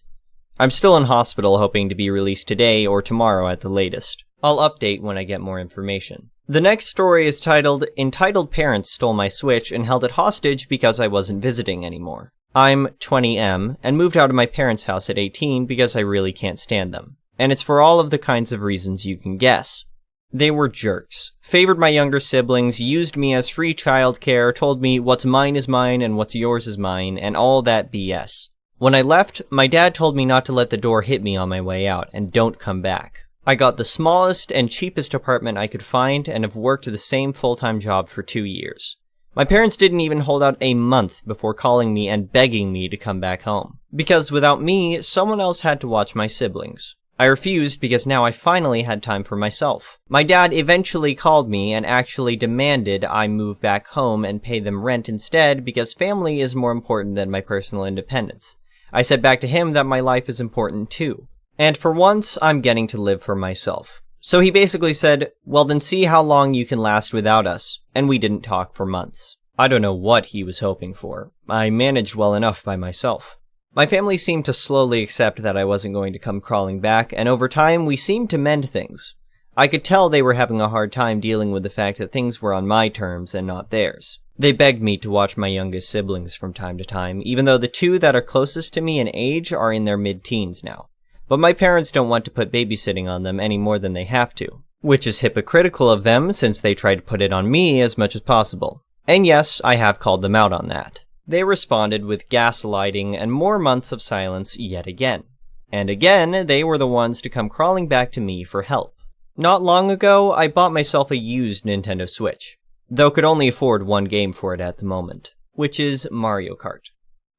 I'm still in hospital hoping to be released today or tomorrow at the latest. I'll update when I get more information. The next story is titled, Entitled Parents Stole My Switch and Held It Hostage Because I Wasn't Visiting Anymore. I'm 20M and moved out of my parents' house at 18 because I really can't stand them. And it's for all of the kinds of reasons you can guess. They were jerks, favored my younger siblings, used me as free childcare, told me what's mine is mine and what's yours is mine, and all that BS. When I left, my dad told me not to let the door hit me on my way out, and don't come back. I got the smallest and cheapest apartment I could find and have worked the same full-time job for 2 years. My parents didn't even hold out a month before calling me and begging me to come back home. Because without me, someone else had to watch my siblings. I refused because now I finally had time for myself. My dad eventually called me and actually demanded I move back home and pay them rent instead because family is more important than my personal independence. I said back to him that my life is important too. And for once, I'm getting to live for myself. So he basically said, well then see how long you can last without us, and we didn't talk for months. I don't know what he was hoping for. I managed well enough by myself. My family seemed to slowly accept that I wasn't going to come crawling back, and over time we seemed to mend things. I could tell they were having a hard time dealing with the fact that things were on my terms and not theirs. They begged me to watch my youngest siblings from time to time, even though the two that are closest to me in age are in their mid-teens now. But my parents don't want to put babysitting on them any more than they have to, which is hypocritical of them since they try to put it on me as much as possible. And yes, I have called them out on that. They responded with gaslighting and more months of silence yet again. And again, they were the ones to come crawling back to me for help. Not long ago, I bought myself a used Nintendo Switch, though could only afford one game for it at the moment, which is Mario Kart.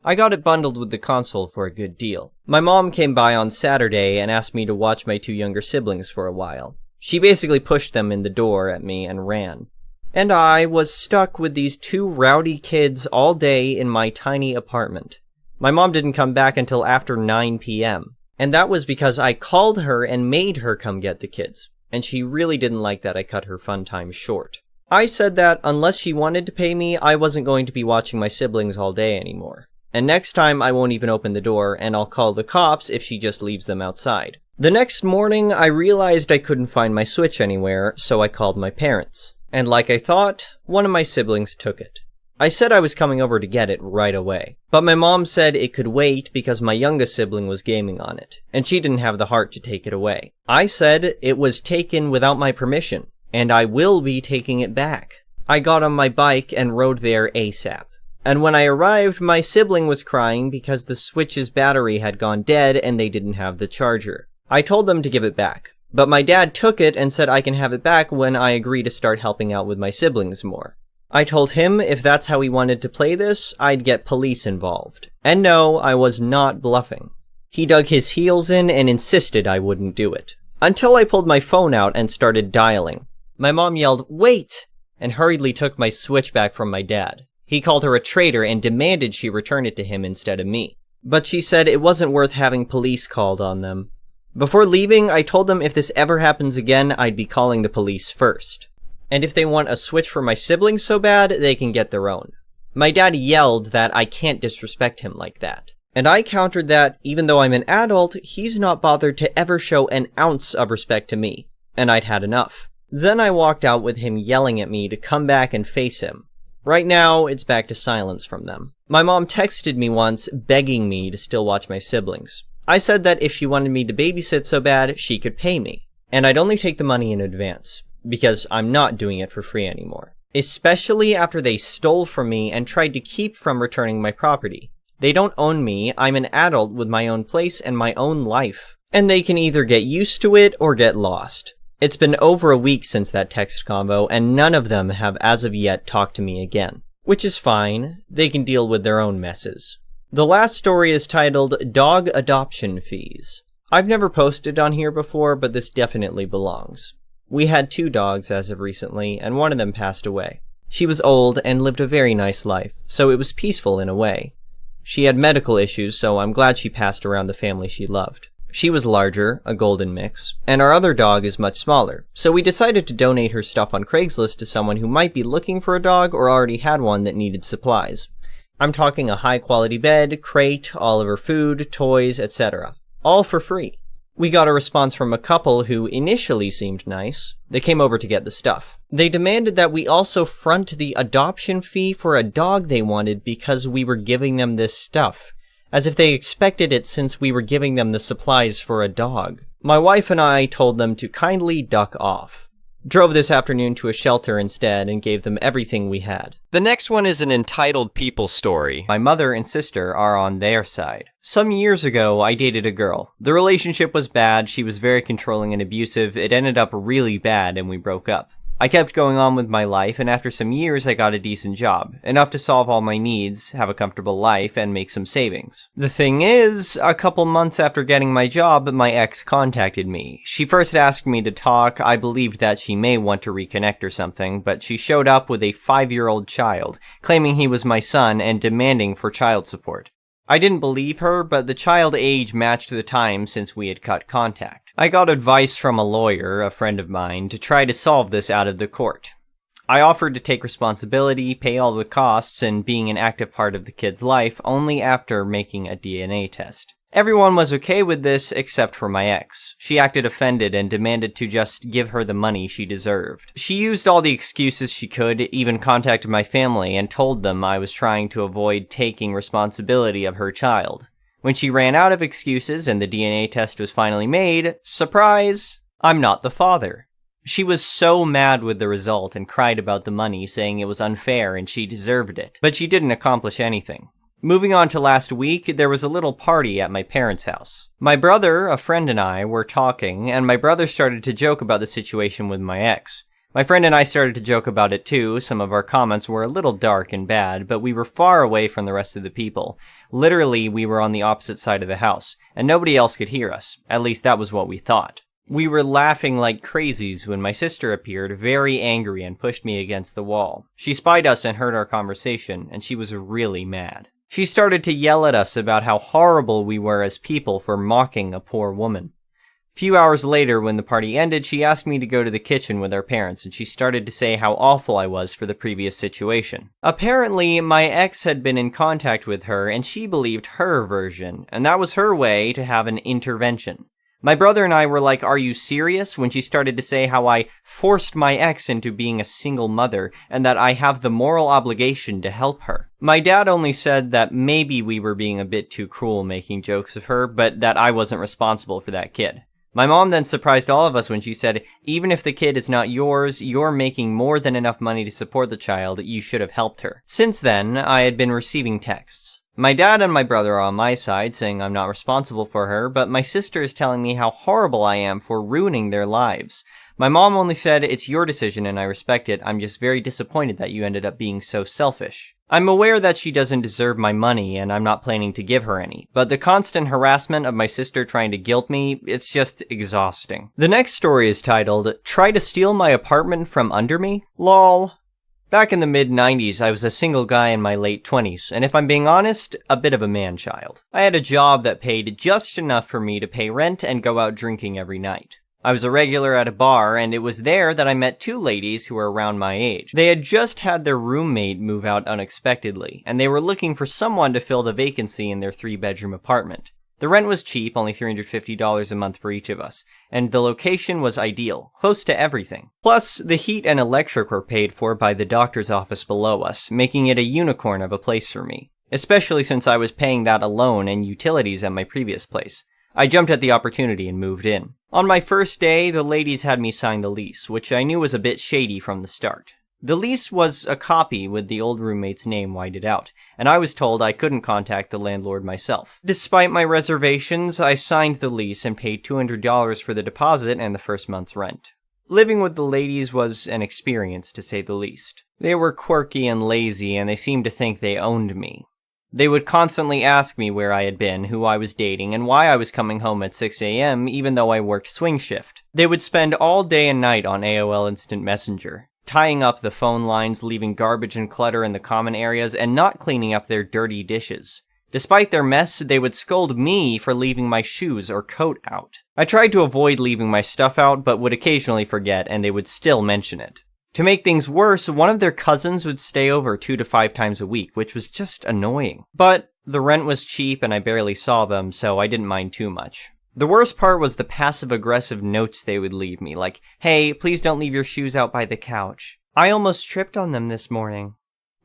I got it bundled with the console for a good deal. My mom came by on Saturday and asked me to watch my two younger siblings for a while. She basically pushed them in the door at me and ran. And I was stuck with these two rowdy kids all day in my tiny apartment. My mom didn't come back until after 9 p.m. And that was because I called her and made her come get the kids. And she really didn't like that I cut her fun time short. I said that unless she wanted to pay me, I wasn't going to be watching my siblings all day anymore. And next time I won't even open the door, and I'll call the cops if she just leaves them outside. The next morning, I realized I couldn't find my Switch anywhere, so I called my parents. And like I thought, one of my siblings took it. I said I was coming over to get it right away. But my mom said it could wait because my youngest sibling was gaming on it, and she didn't have the heart to take it away. I said it was taken without my permission, and I will be taking it back. I got on my bike and rode there ASAP. And when I arrived, my sibling was crying because the Switch's battery had gone dead and they didn't have the charger. I told them to give it back, but my dad took it and said I can have it back when I agree to start helping out with my siblings more. I told him if that's how he wanted to play this, I'd get police involved. And no, I was not bluffing. He dug his heels in and insisted I wouldn't do it. Until I pulled my phone out and started dialing. My mom yelled, "Wait!" and hurriedly took my Switch back from my dad. He called her a traitor and demanded she return it to him instead of me. But she said it wasn't worth having police called on them. Before leaving, I told them if this ever happens again, I'd be calling the police first. And if they want a Switch for my siblings so bad, they can get their own. My dad yelled that I can't disrespect him like that. And I countered that, even though I'm an adult, he's not bothered to ever show an ounce of respect to me. And I'd had enough. Then I walked out with him yelling at me to come back and face him. Right now, it's back to silence from them. My mom texted me once, begging me to still watch my siblings. I said that if she wanted me to babysit so bad, she could pay me. And I'd only take the money in advance, because I'm not doing it for free anymore. Especially after they stole from me and tried to keep from returning my property. They don't own me, I'm an adult with my own place and my own life. And they can either get used to it or get lost. It's been over a week since that text convo, and none of them have as of yet talked to me again. Which is fine, they can deal with their own messes. The last story is titled, Dog Adoption Fees. I've never posted on here before, but this definitely belongs. We had 2 dogs as of recently, and one of them passed away. She was old and lived a very nice life, so it was peaceful in a way. She had medical issues, so I'm glad she passed around the family she loved. She was larger, a golden mix, and our other dog is much smaller, so we decided to donate her stuff on Craigslist to someone who might be looking for a dog or already had one that needed supplies. I'm talking a high-quality bed, crate, all of her food, toys, etc. All for free. We got a response from a couple who initially seemed nice. They came over to get the stuff. They demanded that we also front the adoption fee for a dog they wanted because we were giving them this stuff, as if they expected it since we were giving them the supplies for a dog. My wife and I told them to kindly duck off. Drove this afternoon to a shelter instead and gave them everything we had. The next one is an entitled people story. My mother and sister are on their side. Some years ago, I dated a girl. The relationship was bad, she was very controlling and abusive, it ended up really bad and we broke up. I kept going on with my life, and after some years I got a decent job, enough to solve all my needs, have a comfortable life, and make some savings. The thing is, a couple months after getting my job, my ex contacted me. She first asked me to talk. I believed that she may want to reconnect or something, but she showed up with a 5-year-old child, claiming he was my son and demanding for child support. I didn't believe her, but the child age matched the time since we had cut contact. I got advice from a lawyer, a friend of mine, to try to solve this out of the court. I offered to take responsibility, pay all the costs, and being an active part of the kid's life only after making a DNA test. Everyone was okay with this except for my ex. She acted offended and demanded to just give her the money she deserved. She used all the excuses she could, even contacted my family and told them I was trying to avoid taking responsibility of her child. When she ran out of excuses and the DNA test was finally made, surprise, I'm not the father. She was so mad with the result and cried about the money, saying it was unfair and she deserved it. But she didn't accomplish anything. Moving on to last week, there was a little party at my parents' house. My brother, a friend, and I were talking, and my brother started to joke about the situation with my ex. My friend and I started to joke about it too. Some of our comments were a little dark and bad, but we were far away from the rest of the people. Literally, we were on the opposite side of the house, and nobody else could hear us. At least that was what we thought. We were laughing like crazies when my sister appeared, very angry, and pushed me against the wall. She spied us and heard our conversation, and she was really mad. She started to yell at us about how horrible we were as people for mocking a poor woman. A few hours later, when the party ended, she asked me to go to the kitchen with our parents, and she started to say how awful I was for the previous situation. Apparently, my ex had been in contact with her, and she believed her version, and that was her way to have an intervention. My brother and I were like, "Are you serious?" when she started to say how I forced my ex into being a single mother and that I have the moral obligation to help her. My dad only said that maybe we were being a bit too cruel making jokes of her, but that I wasn't responsible for that kid. My mom then surprised all of us when she said, "Even if the kid is not yours, you're making more than enough money to support the child. You should have helped her." Since then, I had been receiving texts. My dad and my brother are on my side, saying I'm not responsible for her, but my sister is telling me how horrible I am for ruining their lives. My mom only said, "It's your decision and I respect it. I'm just very disappointed that you ended up being so selfish." I'm aware that she doesn't deserve my money and I'm not planning to give her any, but the constant harassment of my sister trying to guilt me, it's just exhausting. The next story is titled, "Try to Steal My Apartment from Under Me? Lol." Back in the mid-90s, I was a single guy in my late 20s, and if I'm being honest, a bit of a man-child. I had a job that paid just enough for me to pay rent and go out drinking every night. I was a regular at a bar, and it was there that I met two ladies who were around my age. They had just had their roommate move out unexpectedly, and they were looking for someone to fill the vacancy in their 3-bedroom apartment. The rent was cheap, only $350 a month for each of us, and the location was ideal, close to everything. Plus, the heat and electric were paid for by the doctor's office below us, making it a unicorn of a place for me, especially since I was paying that alone and utilities at my previous place. I jumped at the opportunity and moved in. On my first day, the ladies had me sign the lease, which I knew was a bit shady from the start. The lease was a copy with the old roommate's name whited out, and I was told I couldn't contact the landlord myself. Despite my reservations, I signed the lease and paid $200 for the deposit and the first month's rent. Living with the ladies was an experience, to say the least. They were quirky and lazy, and they seemed to think they owned me. They would constantly ask me where I had been, who I was dating, and why I was coming home at 6 a.m. even though I worked swing shift. They would spend all day and night on AOL Instant Messenger, tying up the phone lines, leaving garbage and clutter in the common areas, and not cleaning up their dirty dishes. Despite their mess, they would scold me for leaving my shoes or coat out. I tried to avoid leaving my stuff out, but would occasionally forget, and they would still mention it. To make things worse, one of their cousins would stay over 2 to 5 times a week, which was just annoying. But the rent was cheap and I barely saw them, so I didn't mind too much. The worst part was the passive-aggressive notes they would leave me, like, "Hey, please don't leave your shoes out by the couch. I almost tripped on them this morning."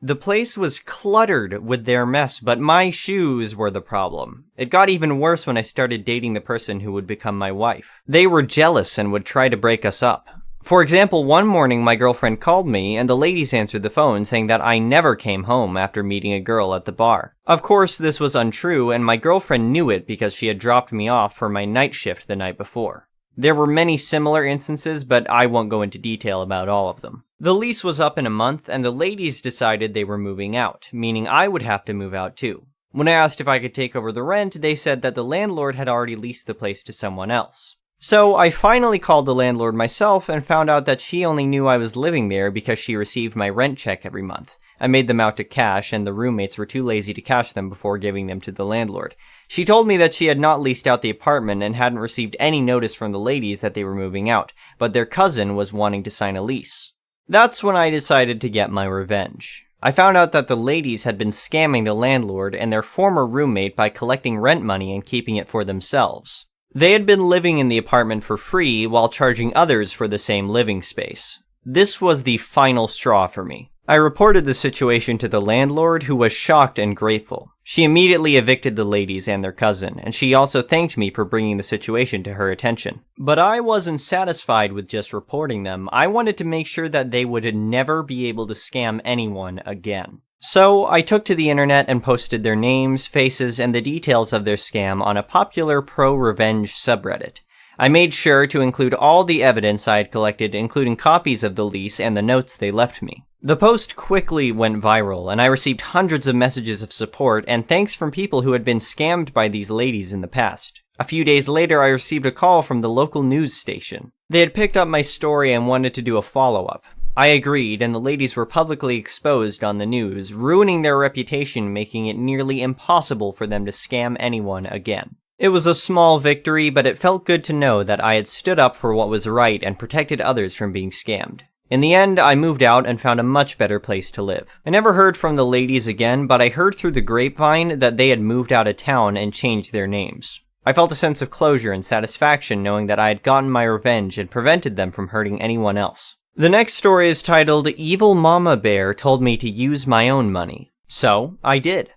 The place was cluttered with their mess, but my shoes were the problem. It got even worse when I started dating the person who would become my wife. They were jealous and would try to break us up. For example, one morning my girlfriend called me and the ladies answered the phone saying that I never came home after meeting a girl at the bar. Of course, this was untrue and my girlfriend knew it because she had dropped me off for my night shift the night before. There were many similar instances, but I won't go into detail about all of them. The lease was up in a month and the ladies decided they were moving out, meaning I would have to move out too. When I asked if I could take over the rent, they said that the landlord had already leased the place to someone else. So I finally called the landlord myself and found out that she only knew I was living there because she received my rent check every month. I made them out to cash and the roommates were too lazy to cash them before giving them to the landlord. She told me that she had not leased out the apartment and hadn't received any notice from the ladies that they were moving out, but their cousin was wanting to sign a lease. That's when I decided to get my revenge. I found out that the ladies had been scamming the landlord and their former roommate by collecting rent money and keeping it for themselves. They had been living in the apartment for free while charging others for the same living space. This was the final straw for me. I reported the situation to the landlord, who was shocked and grateful. She immediately evicted the ladies and their cousin, and she also thanked me for bringing the situation to her attention. But I wasn't satisfied with just reporting them. I wanted to make sure that they would never be able to scam anyone again. So I took to the internet and posted their names, faces, and the details of their scam on a popular pro-revenge subreddit. I made sure to include all the evidence I had collected, including copies of the lease and the notes they left me. The post quickly went viral, and I received hundreds of messages of support and thanks from people who had been scammed by these ladies in the past. A few days later, I received a call from the local news station. They had picked up my story and wanted to do a follow-up. I agreed, and the ladies were publicly exposed on the news, ruining their reputation, making it nearly impossible for them to scam anyone again. It was a small victory, but it felt good to know that I had stood up for what was right and protected others from being scammed. In the end, I moved out and found a much better place to live. I never heard from the ladies again, but I heard through the grapevine that they had moved out of town and changed their names. I felt a sense of closure and satisfaction knowing that I had gotten my revenge and prevented them from hurting anyone else. The next story is titled, "Evil Mama Bear Told Me to Use My Own Money." So, I did.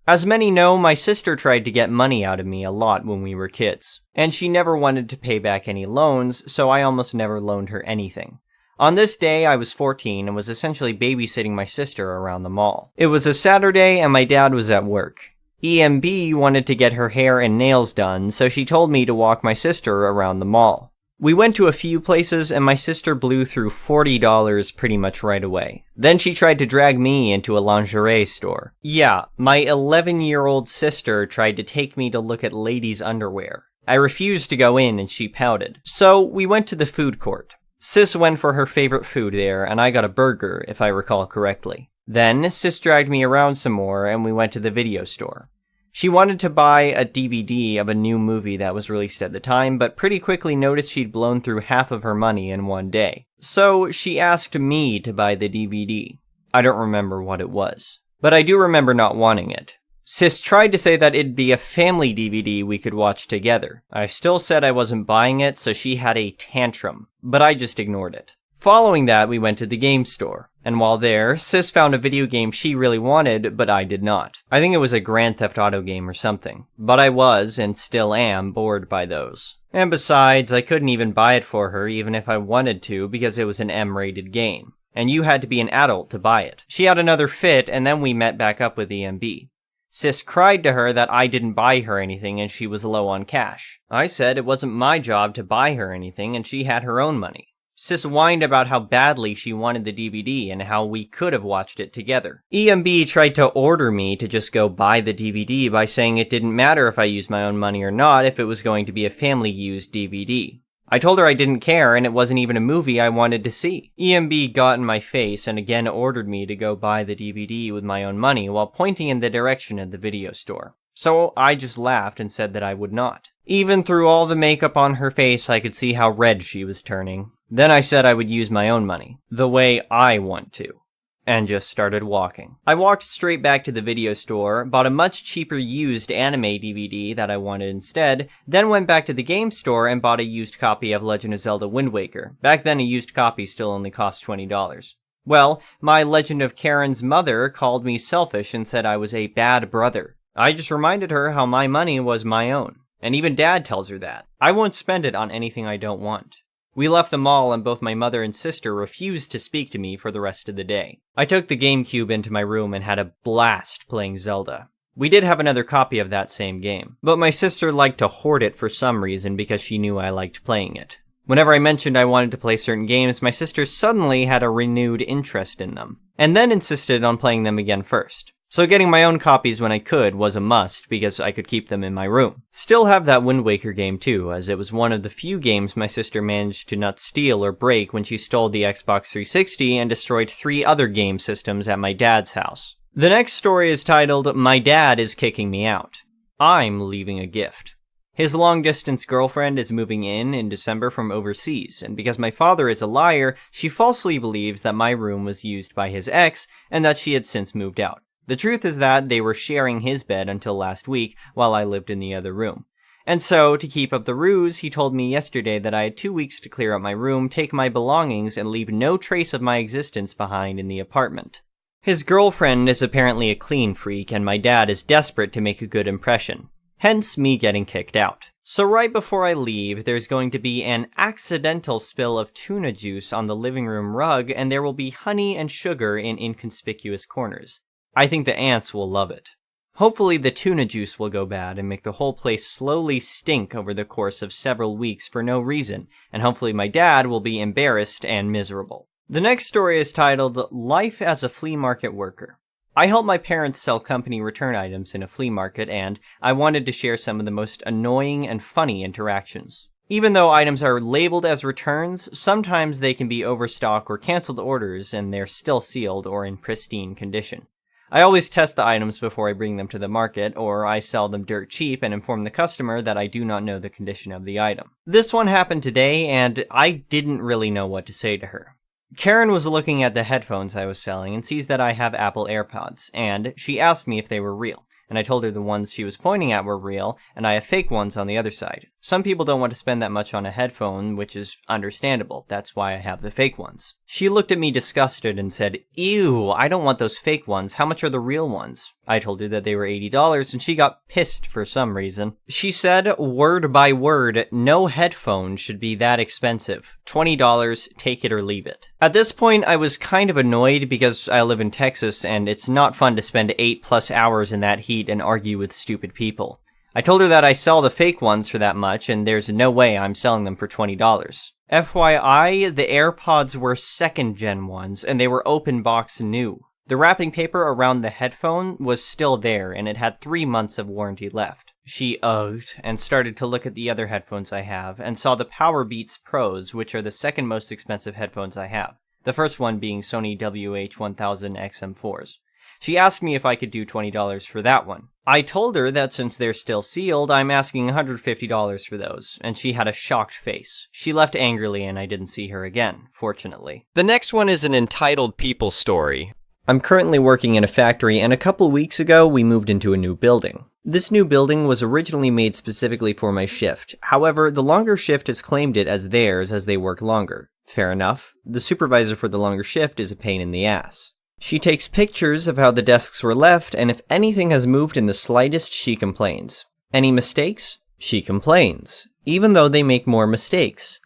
As many know, my sister tried to get money out of me a lot when we were kids, and she never wanted to pay back any loans, so I almost never loaned her anything. On this day, I was 14 and was essentially babysitting my sister around the mall. It was a Saturday and my dad was at work. EMB wanted to get her hair and nails done, so she told me to walk my sister around the mall. We went to a few places and my sister blew through $40 pretty much right away. Then she tried to drag me into a lingerie store. Yeah, my 11-year-old sister tried to take me to look at ladies' underwear. I refused to go in and she pouted. So we went to the food court. Sis went for her favorite food there, and I got a burger, if I recall correctly. Then, Sis dragged me around some more, and we went to the video store. She wanted to buy a DVD of a new movie that was released at the time, but pretty quickly noticed she'd blown through half of her money in one day. So, she asked me to buy the DVD. I don't remember what it was, but I do remember not wanting it. Sis tried to say that it'd be a family DVD we could watch together. I still said I wasn't buying it, so she had a tantrum, but I just ignored it. Following that, we went to the game store, and while there, Sis found a video game she really wanted, but I did not. I think it was a Grand Theft Auto game or something, but I was, and still am, bored by those. And besides, I couldn't even buy it for her even if I wanted to because it was an M-rated game, and you had to be an adult to buy it. She had another fit, and then we met back up with EMB. Sis cried to her that I didn't buy her anything and she was low on cash. I said it wasn't my job to buy her anything and she had her own money. Sis whined about how badly she wanted the DVD and how we could have watched it together. EMB tried to order me to just go buy the DVD by saying it didn't matter if I used my own money or not if it was going to be a family-used DVD. I told her I didn't care and it wasn't even a movie I wanted to see. EMB got in my face and again ordered me to go buy the DVD with my own money while pointing in the direction of the video store. So I just laughed and said that I would not. Even through all the makeup on her face, I could see how red she was turning. Then I said I would use my own money, the way I want to, and just started walking. I walked straight back to the video store, bought a much cheaper used anime DVD that I wanted instead, then went back to the game store and bought a used copy of Legend of Zelda Wind Waker. Back then a used copy still only cost $20. Well, my Legend of Karen's mother called me selfish and said I was a bad brother. I just reminded her how my money was my own. And even Dad tells her that. I won't spend it on anything I don't want. We left the mall and both my mother and sister refused to speak to me for the rest of the day. I took the GameCube into my room and had a blast playing Zelda. We did have another copy of that same game, but my sister liked to hoard it for some reason because she knew I liked playing it. Whenever I mentioned I wanted to play certain games, my sister suddenly had a renewed interest in them, and then insisted on playing them again first. So getting my own copies when I could was a must because I could keep them in my room. Still have that Wind Waker game too, as it was one of the few games my sister managed to not steal or break when she stole the Xbox 360 and destroyed 3 other game systems at my dad's house. The next story is titled, My Dad is Kicking Me Out. I'm leaving a gift. His long-distance girlfriend is moving in December from overseas, and because my father is a liar, she falsely believes that my room was used by his ex and that she had since moved out. The truth is that they were sharing his bed until last week while I lived in the other room. And so, to keep up the ruse, he told me yesterday that I had 2 weeks to clear out my room, take my belongings, and leave no trace of my existence behind in the apartment. His girlfriend is apparently a clean freak, and my dad is desperate to make a good impression. Hence me getting kicked out. So right before I leave, there's going to be an accidental spill of tuna juice on the living room rug, and there will be honey and sugar in inconspicuous corners. I think the ants will love it. Hopefully the tuna juice will go bad and make the whole place slowly stink over the course of several weeks for no reason, and hopefully my dad will be embarrassed and miserable. The next story is titled, Life as a Flea Market Worker. I help my parents sell company return items in a flea market, and I wanted to share some of the most annoying and funny interactions. Even though items are labeled as returns, sometimes they can be overstock or canceled orders and they're still sealed or in pristine condition. I always test the items before I bring them to the market, or I sell them dirt cheap and inform the customer that I do not know the condition of the item. This one happened today, and I didn't really know what to say to her. Karen was looking at the headphones I was selling and sees that I have Apple AirPods, and she asked me if they were real. And I told her the ones she was pointing at were real, and I have fake ones on the other side. Some people don't want to spend that much on a headphone, which is understandable. That's why I have the fake ones. She looked at me disgusted and said, "Ew, I don't want those fake ones. How much are the real ones?" I told her that they were $80, and she got pissed for some reason. She said, word by word, no headphone should be that expensive. $20, take it or leave it. At this point, I was kind of annoyed because I live in Texas, and it's not fun to spend 8+ hours in that heat and argue with stupid people. I told her that I sell the fake ones for that much, and there's no way I'm selling them for $20. FYI, the AirPods were 2nd-gen ones, and they were open box new. The wrapping paper around the headphone was still there, and it had 3 months of warranty left. She ugged, and started to look at the other headphones I have, and saw the Powerbeats Pros, which are the second most expensive headphones I have. The first one being Sony WH-1000 XM4s. She asked me if I could do $20 for that one. I told her that since they're still sealed, I'm asking $150 for those, and she had a shocked face. She left angrily and I didn't see her again, fortunately. The next one is an entitled people story. I'm currently working in a factory, and a couple weeks ago, we moved into a new building. This new building was originally made specifically for my shift. However, the longer shift has claimed it as theirs as they work longer. Fair enough. The supervisor for the longer shift is a pain in the ass. She takes pictures of how the desks were left, and if anything has moved in the slightest, she complains. Any mistakes? She complains, even though they make more mistakes.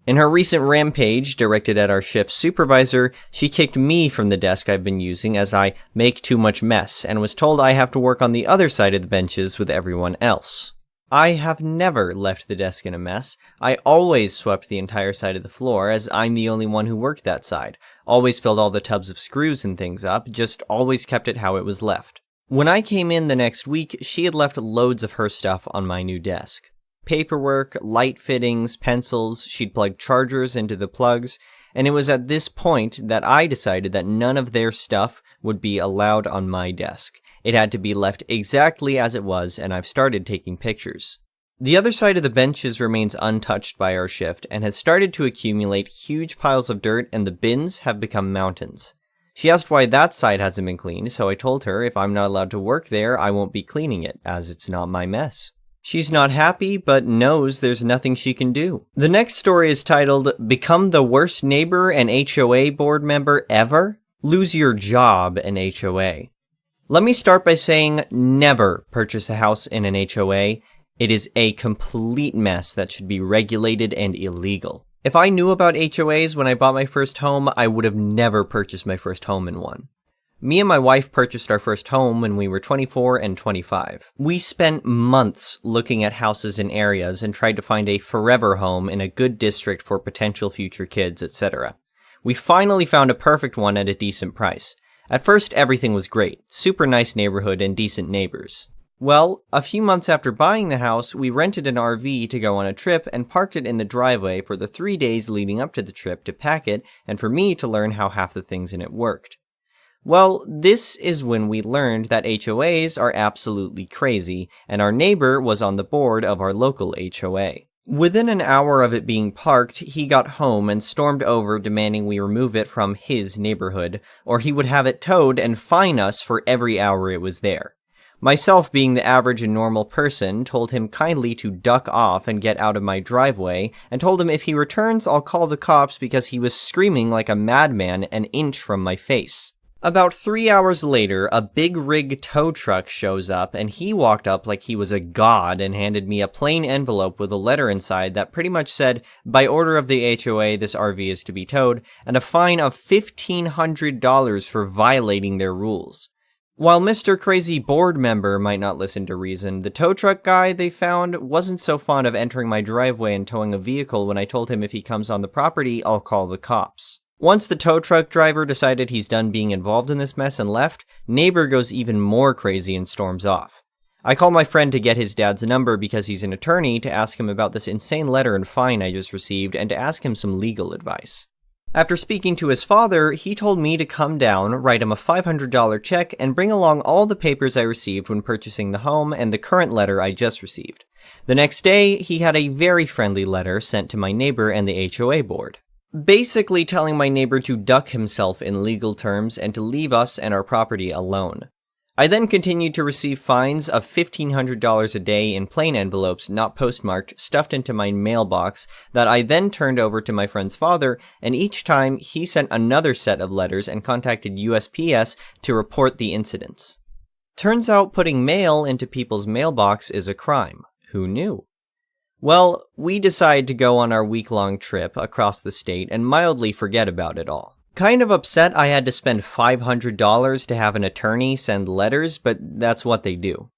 In her recent rampage, directed at our shift supervisor, she kicked me from the desk I've been using as I make too much mess, and was told I have to work on the other side of the benches with everyone else. I have never left the desk in a mess. I always swept the entire side of the floor, as I'm the only one who worked that side. Always filled all the tubs of screws and things up, just always kept it how it was left. When I came in the next week, she had left loads of her stuff on my new desk. paperwork, light fittings, pencils. She'd plug chargers into the plugs. And it was at this point that I decided that none of their stuff would be allowed on my desk. It had to be left exactly as it was, and I've started taking pictures. The other side of the benches remains untouched by our shift and has started to accumulate huge piles of dirt, and the bins have become mountains. She asked why that side hasn't been cleaned, so I told her if I'm not allowed to work there, I won't be cleaning it, as it's not my mess. She's not happy, but knows there's nothing she can do. The next story is titled, Become the Worst Neighbor and HOA Board Member Ever? Lose Your Job in HOA. Let me start by saying never purchase a house in an HOA. It is a complete mess that should be regulated and illegal. If I knew about HOAs when I bought my first home, I would have never purchased my first home in one. Me and my wife purchased our first home when we were 24 and 25. We spent months looking at houses in areas and tried to find a forever home in a good district for potential future kids, etc. We finally found a perfect one at a decent price. At first, everything was great. Super nice neighborhood and decent neighbors. Well, a few months after buying the house, we rented an RV to go on a trip and parked it in the driveway for the 3 days leading up to the trip to pack it and for me to learn how half the things in it worked. Well, this is when we learned that HOAs are absolutely crazy, and our neighbor was on the board of our local HOA. Within an hour of it being parked, he got home and stormed over demanding we remove it from his neighborhood, or he would have it towed and fine us for every hour it was there. Myself, being the average and normal person, told him kindly to duck off and get out of my driveway, and told him if he returns, I'll call the cops because he was screaming like a madman an inch from my face. About 3 hours later, a big rig tow truck shows up, and he walked up like he was a god and handed me a plain envelope with a letter inside that pretty much said, by order of the HOA, this RV is to be towed, and a fine of $1,500 for violating their rules. While Mr. Crazy Board Member might not listen to reason, the tow truck guy they found wasn't so fond of entering my driveway and towing a vehicle when I told him if he comes on the property, I'll call the cops. Once the tow truck driver decided he's done being involved in this mess and left, neighbor goes even more crazy and storms off. I call my friend to get his dad's number because he's an attorney to ask him about this insane letter and fine I just received and to ask him some legal advice. After speaking to his father, he told me to come down, write him a $500 check, and bring along all the papers I received when purchasing the home and the current letter I just received. The next day, he had a very friendly letter sent to my neighbor and the HOA board, basically telling my neighbor to duck himself in legal terms and to leave us and our property alone. I then continued to receive fines of $1,500 a day in plain envelopes, not postmarked, stuffed into my mailbox that I then turned over to my friend's father, and each time he sent another set of letters and contacted USPS to report the incidents. Turns out putting mail into people's mailbox is a crime. Who knew? Well, we decided to go on our week-long trip across the state and mildly forget about it all. Kind of upset I had to spend $500 to have an attorney send letters, but that's what they do.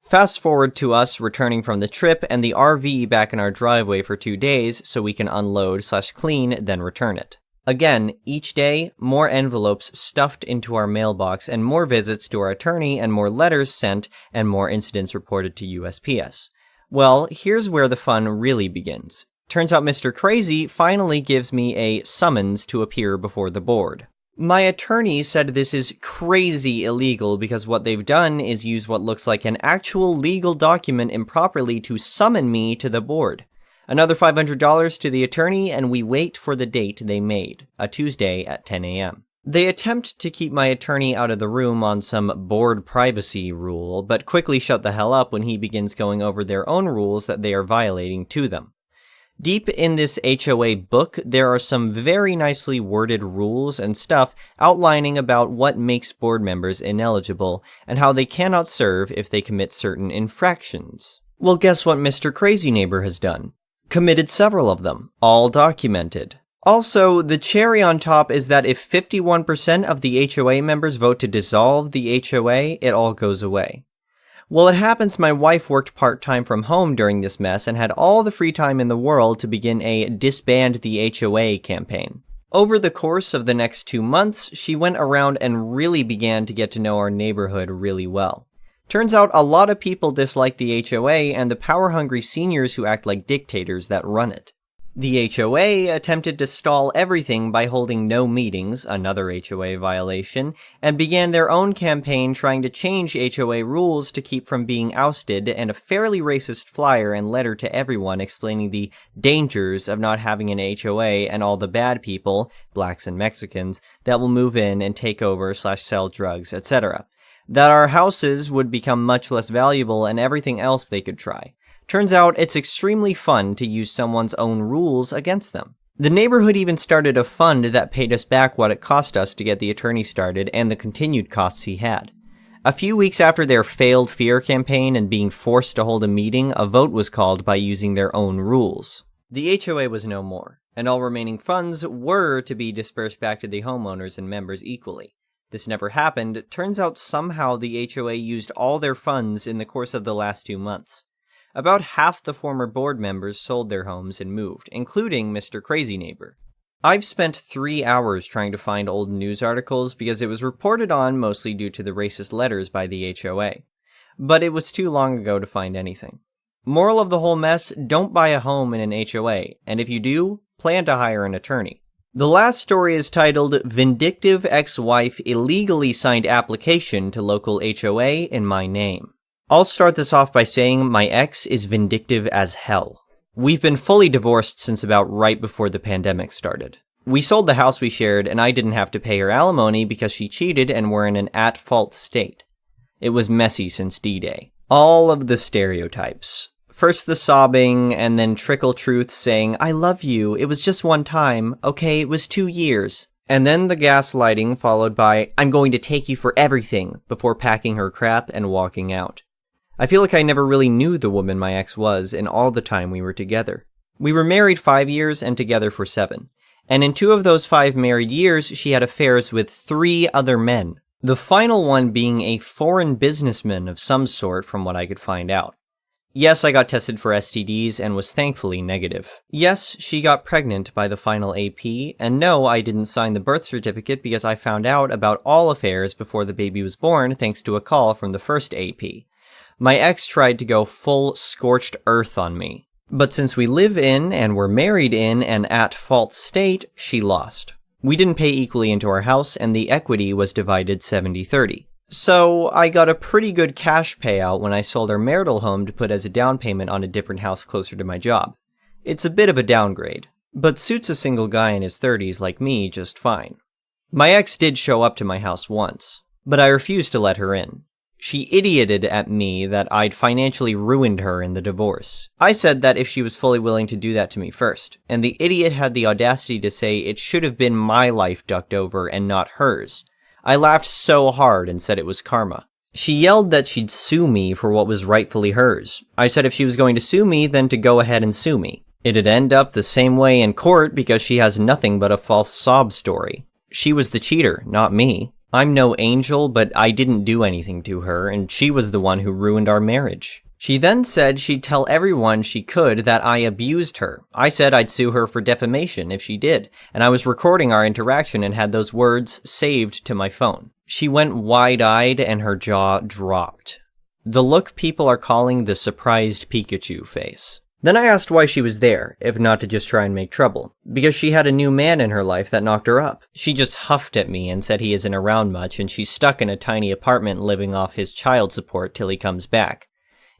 Fast forward to us returning from the trip and the RV back in our driveway for 2 days so we can unload/clean, then return it. Again, each day, more envelopes stuffed into our mailbox and more visits to our attorney and more letters sent and more incidents reported to USPS. Well, here's where the fun really begins. Turns out Mr. Crazy finally gives me a summons to appear before the board. My attorney said this is crazy illegal because what they've done is use what looks like an actual legal document improperly to summon me to the board. Another $500 to the attorney, and we wait for the date they made, a Tuesday at 10 a.m. They attempt to keep my attorney out of the room on some board privacy rule, but quickly shut the hell up when he begins going over their own rules that they are violating to them. Deep in this HOA book, there are some very nicely worded rules and stuff outlining about what makes board members ineligible and how they cannot serve if they commit certain infractions. Well, guess what Mr. Crazy Neighbor has done? Committed several of them, all documented. Also, the cherry on top is that if 51% of the HOA members vote to dissolve the HOA, it all goes away. Well, it happens my wife worked part-time from home during this mess and had all the free time in the world to begin a Disband the HOA campaign. Over the course of the next 2 months, she went around and really began to get to know our neighborhood really well. Turns out a lot of people dislike the HOA and the power-hungry seniors who act like dictators that run it. The HOA attempted to stall everything by holding no meetings, another HOA violation, and began their own campaign trying to change HOA rules to keep from being ousted, and a fairly racist flyer and letter to everyone explaining the dangers of not having an HOA and all the bad people, blacks and Mexicans, that will move in and take over / sell drugs, etc. That our houses would become much less valuable and everything else they could try. Turns out it's extremely fun to use someone's own rules against them. The neighborhood even started a fund that paid us back what it cost us to get the attorney started and the continued costs he had. A few weeks after their failed fear campaign and being forced to hold a meeting, a vote was called by using their own rules. The HOA was no more, and all remaining funds were to be dispersed back to the homeowners and members equally. This never happened. It turns out somehow the HOA used all their funds in the course of the last 2 months. About half the former board members sold their homes and moved, including Mr. Crazy Neighbor. I've spent 3 hours trying to find old news articles because it was reported on mostly due to the racist letters by the HOA. But it was too long ago to find anything. Moral of the whole mess, don't buy a home in an HOA, and if you do, plan to hire an attorney. The last story is titled, Vindictive Ex-Wife Illegally Signed Application to Local HOA in My Name. I'll start this off by saying my ex is vindictive as hell. We've been fully divorced since about right before the pandemic started. We sold the house we shared and I didn't have to pay her alimony because she cheated and we're in an at-fault state. It was messy since D-Day. All of the stereotypes. First the sobbing, and then trickle truth saying, I love you, it was just one time, okay, it was 2 years. And then the gaslighting followed by, I'm going to take you for everything, before packing her crap and walking out. I feel like I never really knew the woman my ex was in all the time we were together. We were married 5 years and together for 7. And in 2 of those 5 married years, she had affairs with 3 other men. The final one being a foreign businessman of some sort from what I could find out. Yes, I got tested for STDs and was thankfully negative. Yes, she got pregnant by the final AP, and no, I didn't sign the birth certificate because I found out about all affairs before the baby was born thanks to a call from the first AP. My ex tried to go full scorched earth on me. But since we live in and were married in an at-fault state, she lost. We didn't pay equally into our house and the equity was divided 70-30. So I got a pretty good cash payout when I sold our marital home to put as a down payment on a different house closer to my job. It's a bit of a downgrade, but suits a single guy in his 30s like me just fine. My ex did show up to my house once, but I refused to let her in. She idioted at me that I'd financially ruined her in the divorce. I said that if she was fully willing to do that to me first, and the idiot had the audacity to say it should have been my life ducked over and not hers. I laughed so hard and said it was karma. She yelled that she'd sue me for what was rightfully hers. I said if she was going to sue me, then to go ahead and sue me. It'd end up the same way in court because she has nothing but a false sob story. She was the cheater, not me. I'm no angel, but I didn't do anything to her, and she was the one who ruined our marriage. She then said she'd tell everyone she could that I abused her. I said I'd sue her for defamation if she did, and I was recording our interaction and had those words saved to my phone. She went wide-eyed and her jaw dropped. The look people are calling the surprised Pikachu face. Then I asked why she was there, if not to just try and make trouble. Because she had a new man in her life that knocked her up. She just huffed at me and said he isn't around much and she's stuck in a tiny apartment living off his child support till he comes back.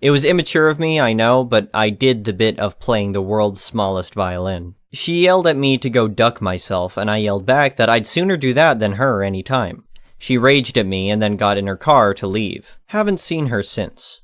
It was immature of me, I know, but I did the bit of playing the world's smallest violin. She yelled at me to go duck myself and I yelled back that I'd sooner do that than her any time. She raged at me and then got in her car to leave. Haven't seen her since.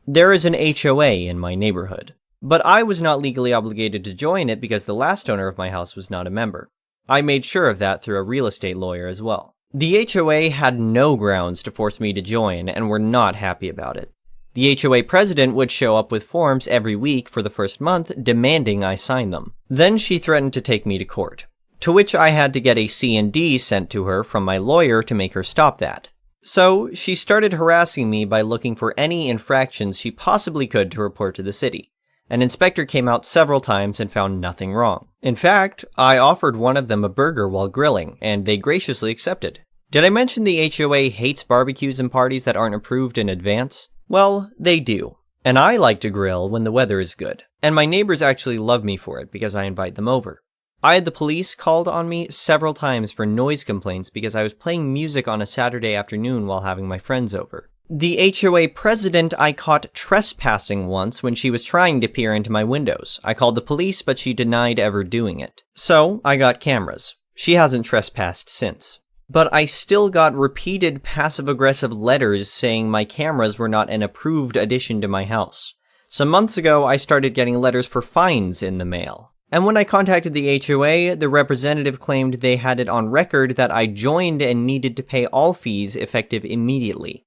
There is an HOA in my neighborhood. But I was not legally obligated to join it because the last owner of my house was not a member. I made sure of that through a real estate lawyer as well. The HOA had no grounds to force me to join and were not happy about it. The HOA president would show up with forms every week for the first month demanding I sign them. Then she threatened to take me to court, to which I had to get a C&D sent to her from my lawyer to make her stop that. So she started harassing me by looking for any infractions she possibly could to report to the city. An inspector came out several times and found nothing wrong. In fact, I offered one of them a burger while grilling, and they graciously accepted. Did I mention the HOA hates barbecues and parties that aren't approved in advance? Well, they do. And I like to grill when the weather is good. And my neighbors actually love me for it because I invite them over. I had the police called on me several times for noise complaints because I was playing music on a Saturday afternoon while having my friends over. The HOA president I caught trespassing once when she was trying to peer into my windows. I called the police, but she denied ever doing it. So, I got cameras. She hasn't trespassed since. But I still got repeated passive-aggressive letters saying my cameras were not an approved addition to my house. Some months ago, I started getting letters for fines in the mail. And when I contacted the HOA, the representative claimed they had it on record that I joined and needed to pay all fees effective immediately.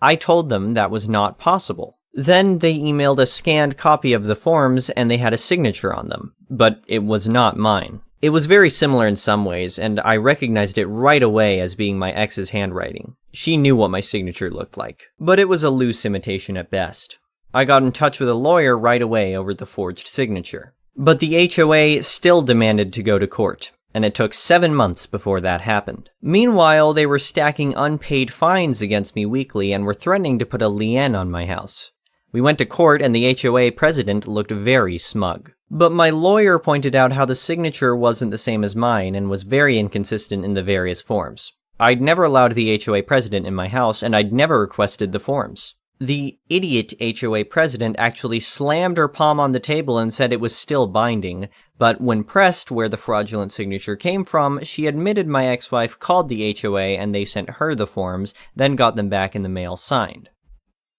I told them that was not possible. Then they emailed a scanned copy of the forms and they had a signature on them, but it was not mine. It was very similar in some ways, and I recognized it right away as being my ex's handwriting. She knew what my signature looked like, but it was a loose imitation at best. I got in touch with a lawyer right away over the forged signature. But the HOA still demanded to go to court, and it took 7 months before that happened. Meanwhile, they were stacking unpaid fines against me weekly and were threatening to put a lien on my house. We went to court and the HOA president looked very smug. But my lawyer pointed out how the signature wasn't the same as mine and was very inconsistent in the various forms. I'd never allowed the HOA president in my house and I'd never requested the forms. The idiot HOA president actually slammed her palm on the table and said it was still binding, but when pressed where the fraudulent signature came from, she admitted my ex-wife called the HOA and they sent her the forms, then got them back in the mail signed.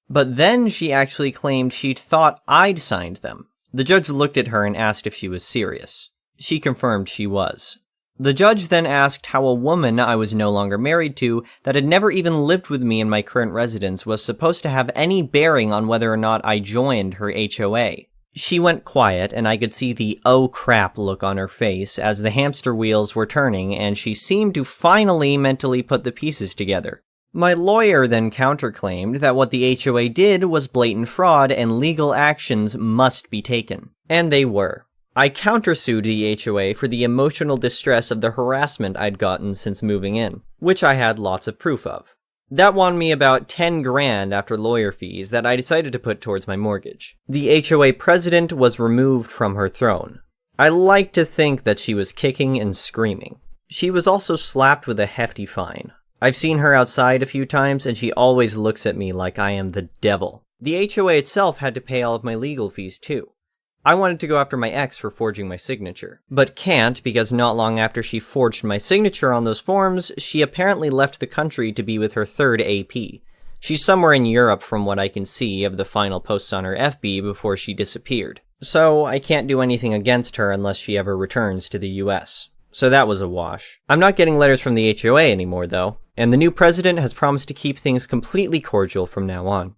But then she actually claimed she'd thought I'd signed them. The judge looked at her and asked if she was serious. She confirmed she was. The judge then asked how a woman I was no longer married to, that had never even lived with me in my current residence, was supposed to have any bearing on whether or not I joined her HOA. She went quiet, and I could see the oh crap look on her face as the hamster wheels were turning, and she seemed to finally mentally put the pieces together. My lawyer then counterclaimed that what the HOA did was blatant fraud and legal actions must be taken. And they were. I countersued the HOA for the emotional distress of the harassment I'd gotten since moving in, which I had lots of proof of. That won me about 10 grand after lawyer fees that I decided to put towards my mortgage. The HOA president was removed from her throne. I like to think that she was kicking and screaming. She was also slapped with a hefty fine. I've seen her outside a few times and she always looks at me like I am the devil. The HOA itself had to pay all of my legal fees too. I wanted to go after my ex for forging my signature, but can't because not long after she forged my signature on those forms, she apparently left the country to be with her third AP. She's somewhere in Europe from what I can see of the final posts on her FB before she disappeared. So I can't do anything against her unless she ever returns to the US. So that was a wash. I'm not getting letters from the HOA anymore though, and the new president has promised to keep things completely cordial from now on.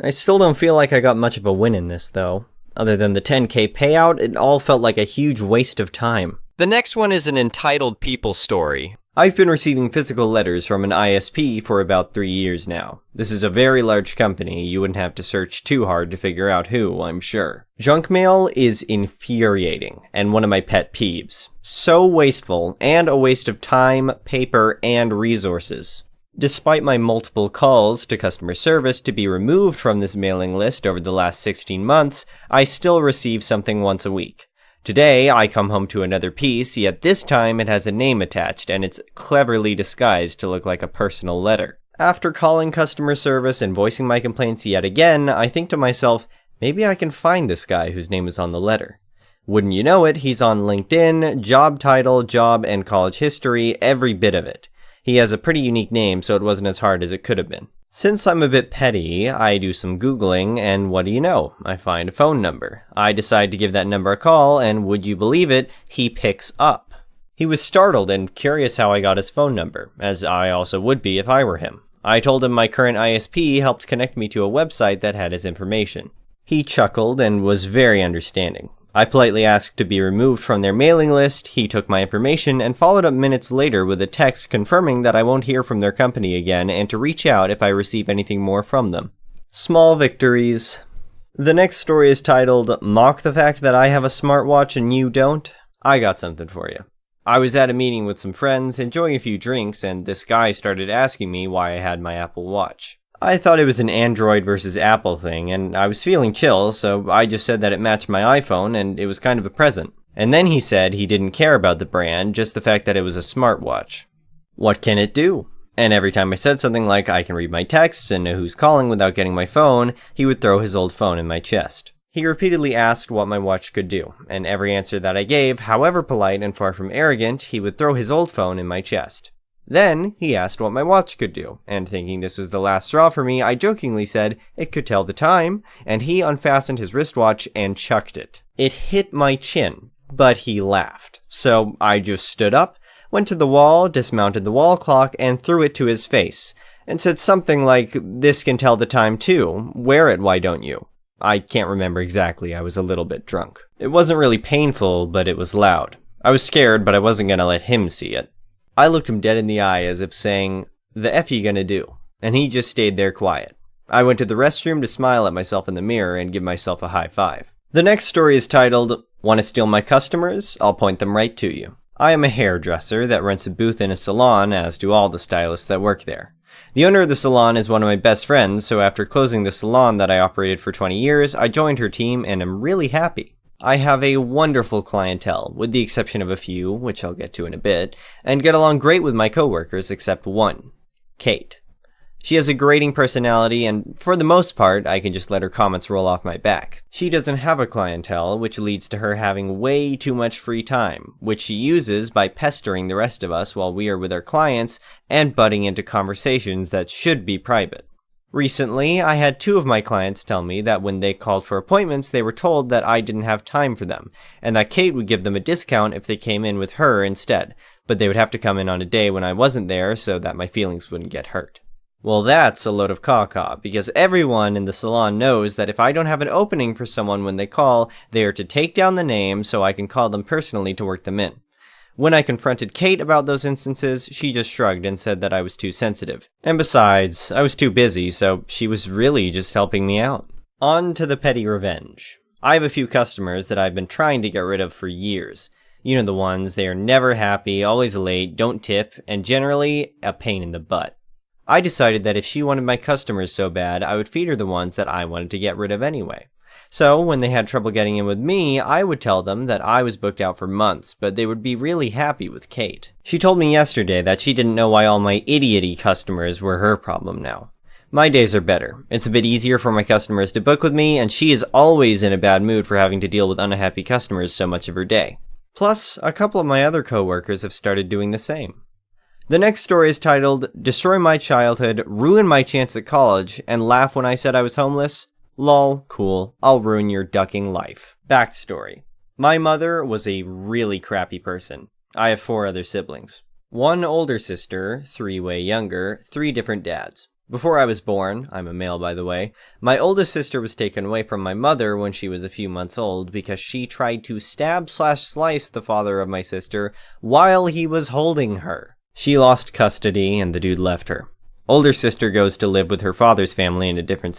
I still don't feel like I got much of a win in this though. Other than the $10K payout, it all felt like a huge waste of time. The next one is an entitled people story. I've been receiving physical letters from an ISP for about 3 years now. This is a very large company, you wouldn't have to search too hard to figure out who, I'm sure. Junk mail is infuriating, and one of my pet peeves. So wasteful, and a waste of time, paper, and resources. Despite my multiple calls to customer service to be removed from this mailing list over the last 16 months, I still receive something once a week. Today, I come home to another piece, yet this time it has a name attached, and it's cleverly disguised to look like a personal letter. After calling customer service and voicing my complaints yet again, I think to myself, maybe I can find this guy whose name is on the letter. Wouldn't you know it, he's on LinkedIn, job title, job, and college history, every bit of it. He has a pretty unique name, so it wasn't as hard as it could have been. Since I'm a bit petty, I do some Googling, and what do you know? I find a phone number. I decide to give that number a call, and would you believe it, he picks up. He was startled and curious how I got his phone number, as I also would be if I were him. I told him my current ISP helped connect me to a website that had his information. He chuckled and was very understanding. I politely asked to be removed from their mailing list, he took my information, and followed up minutes later with a text confirming that I won't hear from their company again and to reach out if I receive anything more from them. Small victories. The next story is titled, Mock the Fact That I Have a Smartwatch and You Don't? I got something for you. I was at a meeting with some friends, enjoying a few drinks, and this guy started asking me why I had my Apple Watch. I thought it was an Android versus Apple thing, and I was feeling chill, so I just said that it matched my iPhone and it was kind of a present. And then he said he didn't care about the brand, just the fact that it was a smartwatch. What can it do? And every time I said something like, I can read my texts and know who's calling without getting my phone, he would throw his old phone in my chest. He repeatedly asked what my watch could do, and every answer that I gave, however polite and far from arrogant, he would throw his old phone in my chest. Then, he asked what my watch could do, and thinking this was the last straw for me, I jokingly said it could tell the time, and he unfastened his wristwatch and chucked it. It hit my chin, but he laughed. So I just stood up, went to the wall, dismounted the wall clock, and threw it to his face, and said something like, "This can tell the time too. Wear it, why don't you?" I can't remember exactly, I was a little bit drunk. It wasn't really painful, but it was loud. I was scared, but I wasn't gonna let him see it. I looked him dead in the eye as if saying, "The F you gonna do?" And he just stayed there quiet. I went to the restroom to smile at myself in the mirror and give myself a high five. The next story is titled, "Wanna Steal My Customers? I'll point them right to you." I am a hairdresser that rents a booth in a salon, as do all the stylists that work there. The owner of the salon is one of my best friends, so after closing the salon that I operated for 20 years, I joined her team and am really happy. I have a wonderful clientele, with the exception of a few, which I'll get to in a bit, and get along great with my coworkers except one, Kate. She has a grating personality, and for the most part, I can just let her comments roll off my back. She doesn't have a clientele, which leads to her having way too much free time, which she uses by pestering the rest of us while we are with our clients and butting into conversations that should be private. Recently, I had 2 of my clients tell me that when they called for appointments, they were told that I didn't have time for them, and that Kate would give them a discount if they came in with her instead, but they would have to come in on a day when I wasn't there so that my feelings wouldn't get hurt. Well, that's a load of caw-caw, because everyone in the salon knows that if I don't have an opening for someone when they call, they are to take down the name so I can call them personally to work them in. When I confronted Kate about those instances, she just shrugged and said that I was too sensitive. And besides, I was too busy, so she was really just helping me out. On to the petty revenge. I have a few customers that I've been trying to get rid of for years. You know the ones, they are never happy, always late, don't tip, and generally a pain in the butt. I decided that if she wanted my customers so bad, I would feed her the ones that I wanted to get rid of anyway. So, when they had trouble getting in with me, I would tell them that I was booked out for months, but they would be really happy with Kate. She told me yesterday that she didn't know why all my idiot-y customers were her problem now. My days are better. It's a bit easier for my customers to book with me, and she is always in a bad mood for having to deal with unhappy customers so much of her day. Plus, a couple of my other coworkers have started doing the same. The next story is titled, "Destroy My Childhood, Ruin My Chance at College, and Laugh When I Said I Was Homeless? Lol, cool, I'll ruin your ducking life." Backstory. My mother was a really crappy person. I have 4 other siblings. 1 older sister, 3 way younger, 3 different dads. Before I was born, I'm a male by the way, my oldest sister was taken away from my mother when she was a few months old because she tried to stab/slice the father of my sister while he was holding her. She lost custody, and the dude left her. Older sister goes to live with her father's family in a different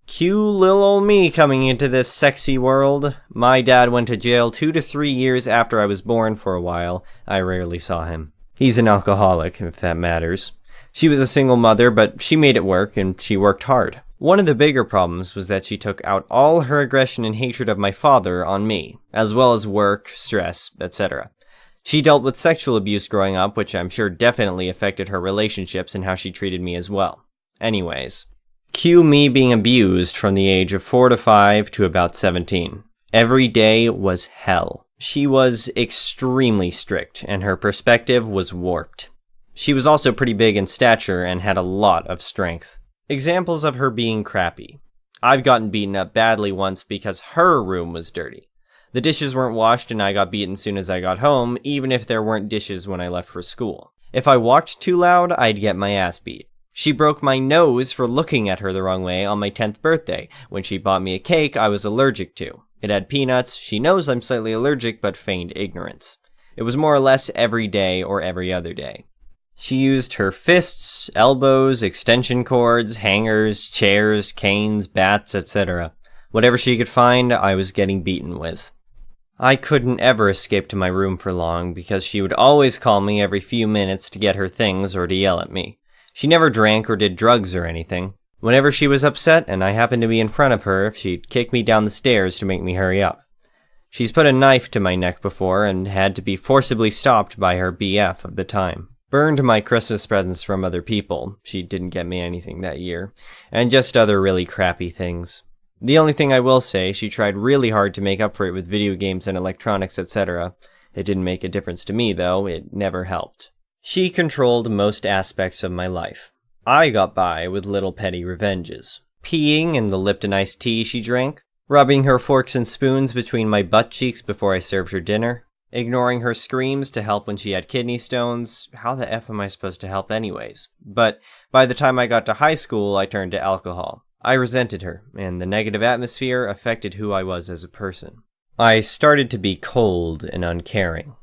cue lil ol' me coming into this sexy world. My dad went to jail 2 to 3 years after I was born for a while. I rarely saw him. He's an alcoholic, if that matters. She was a single mother, but she made it work, and she worked hard. One of the bigger problems was that she took out all her aggression and hatred of my father on me, as well as work, stress, etc. She dealt with sexual abuse growing up, which I'm sure definitely affected her relationships and how she treated me as well. Anyways, cue me being abused from the age of 4 to 5 to about 17. Every day was hell. She was extremely strict, and her perspective was warped. She was also pretty big in stature and had a lot of strength. Examples of her being crappy. I've gotten beaten up badly once because her room was dirty. The dishes weren't washed and I got beaten soon as I got home, even if there weren't dishes when I left for school. If I walked too loud, I'd get my ass beat. She broke my nose for looking at her the wrong way on my 10th birthday, when she bought me a cake I was allergic to. It had peanuts. She knows I'm slightly allergic, but feigned ignorance. It was more or less every day or every other day. She used her fists, elbows, extension cords, hangers, chairs, canes, bats, etc. Whatever she could find, I was getting beaten with. I couldn't ever escape to my room for long because she would always call me every few minutes to get her things or to yell at me. She never drank or did drugs or anything. Whenever she was upset and I happened to be in front of her, she'd kick me down the stairs to make me hurry up. She's put a knife to my neck before and had to be forcibly stopped by her BF of the time. Burned my Christmas presents from other people. She didn't get me anything that year. And just other really crappy things. The only thing I will say, she tried really hard to make up for it with video games and electronics, etc. It didn't make a difference to me, though. It never helped. She controlled most aspects of my life. I got by with little petty revenges. Peeing in the Lipton iced tea she drank. Rubbing her forks and spoons between my butt cheeks before I served her dinner. Ignoring her screams to help when she had kidney stones. How the F am I supposed to help anyways? But by the time I got to high school, I turned to alcohol. I resented her, and the negative atmosphere affected who I was as a person. I started to be cold and uncaring.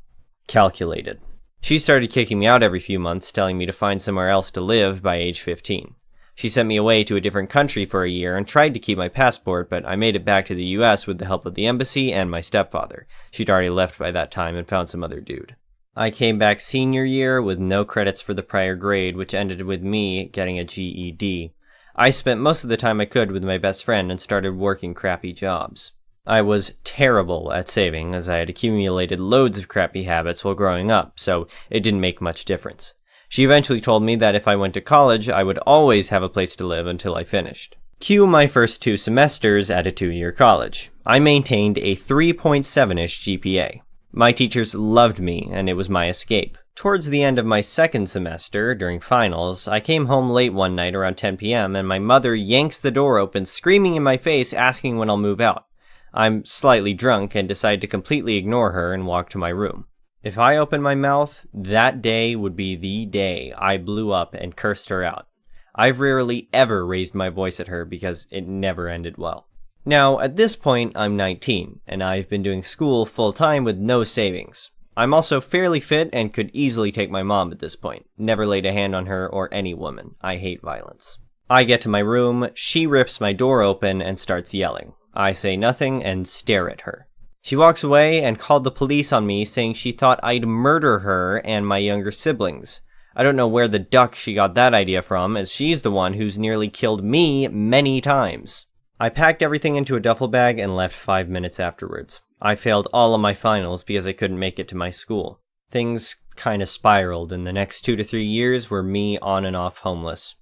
Calculated. She started kicking me out every few months, telling me to find somewhere else to live by age 15. She sent me away to a different country for a year and tried to keep my passport, but I made it back to the US with the help of the embassy and my stepfather. She'd already left by that time and found some other dude. I came back senior year with no credits for the prior grade, which ended with me getting a GED. I spent most of the time I could with my best friend and started working crappy jobs. I was terrible at saving, as I had accumulated loads of crappy habits while growing up, so it didn't make much difference. She eventually told me that if I went to college, I would always have a place to live until I finished. Cue my first 2 semesters at a 2-year college. I maintained a 3.7-ish GPA. My teachers loved me, and it was my escape. Towards the end of my second semester, during finals, I came home late one night around 10 p.m. and my mother yanks the door open, screaming in my face, asking when I'll move out. I'm slightly drunk and decide to completely ignore her and walk to my room. If I opened my mouth, that day would be the day I blew up and cursed her out. I've rarely ever raised my voice at her because it never ended well. Now, at this point, I'm 19, and I've been doing school full-time with no savings. I'm also fairly fit and could easily take my mom at this point. Never laid a hand on her or any woman. I hate violence. I get to my room, she rips my door open and starts yelling. I say nothing and stare at her. She walks away and called the police on me, saying she thought I'd murder her and my younger siblings. I don't know where the duck she got that idea from, as she's the one who's nearly killed me many times. I packed everything into a duffel bag and left 5 minutes afterwards. I failed all of my finals because I couldn't make it to my school. Things kinda spiraled, and the next 2 to 3 years were me on and off homeless.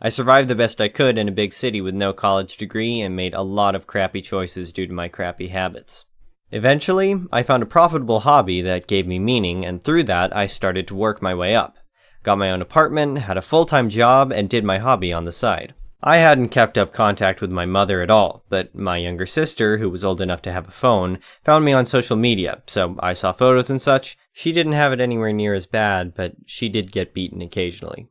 I survived the best I could in a big city with no college degree and made a lot of crappy choices due to my crappy habits. Eventually, I found a profitable hobby that gave me meaning, and through that, I started to work my way up. Got my own apartment, had a full-time job, and did my hobby on the side. I hadn't kept up contact with my mother at all, but my younger sister, who was old enough to have a phone, found me on social media, so I saw photos and such. She didn't have it anywhere near as bad, but she did get beaten occasionally.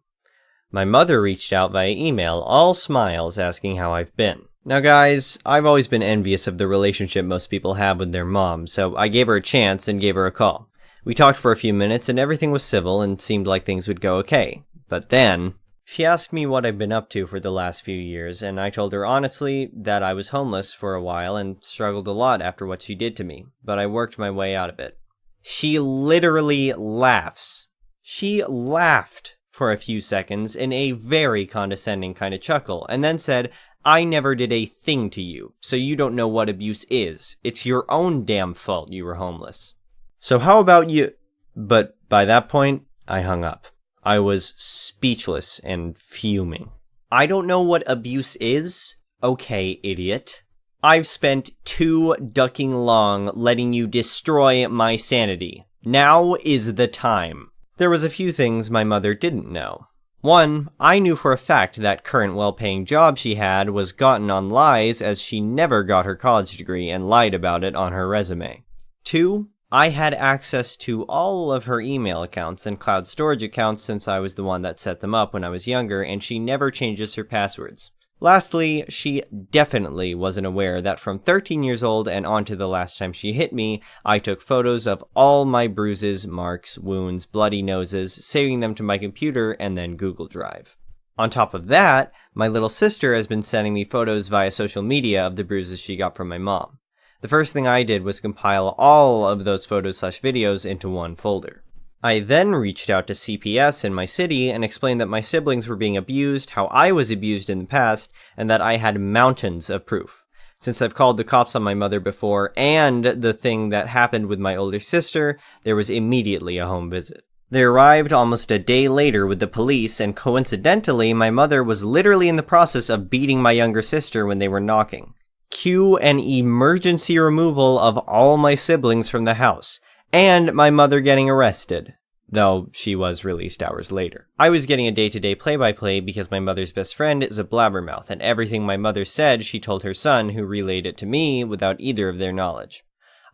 My mother reached out via email, all smiles, asking how I've been. Now guys, I've always been envious of the relationship most people have with their mom, so I gave her a chance and gave her a call. We talked for a few minutes and everything was civil and seemed like things would go okay. But then, she asked me what I've been up to for the last few years, and I told her honestly that I was homeless for a while and struggled a lot after what she did to me, but I worked my way out of it. She literally laughs. She laughed for a few seconds in a very condescending kind of chuckle, and then said, "I never did a thing to you, so you don't know what abuse is. It's your own damn fault you were homeless. So how about you?" But by that point, I hung up. I was speechless and fuming. I don't know what abuse is? Okay, idiot. I've spent too ducking long letting you destroy my sanity. Now is the time. There was a few things my mother didn't know. One, I knew for a fact that current well-paying job she had was gotten on lies, as she never got her college degree and lied about it on her resume. Two, I had access to all of her email accounts and cloud storage accounts since I was the one that set them up when I was younger, and she never changes her passwords. Lastly, she definitely wasn't aware that from 13 years old and on to the last time she hit me, I took photos of all my bruises, marks, wounds, bloody noses, saving them to my computer and then Google Drive. On top of that, my little sister has been sending me photos via social media of the bruises she got from my mom. The first thing I did was compile all of those photos/videos into one folder. I then reached out to CPS in my city and explained that my siblings were being abused, how I was abused in the past, and that I had mountains of proof. Since I've called the cops on my mother before, and the thing that happened with my older sister, there was immediately a home visit. They arrived almost a day later with the police, and coincidentally, my mother was literally in the process of beating my younger sister when they were knocking. Cue an emergency removal of all my siblings from the house, and my mother getting arrested, though she was released hours later. I was getting a day-to-day play-by-play because my mother's best friend is a blabbermouth, and everything my mother said she told her son, who relayed it to me without either of their knowledge.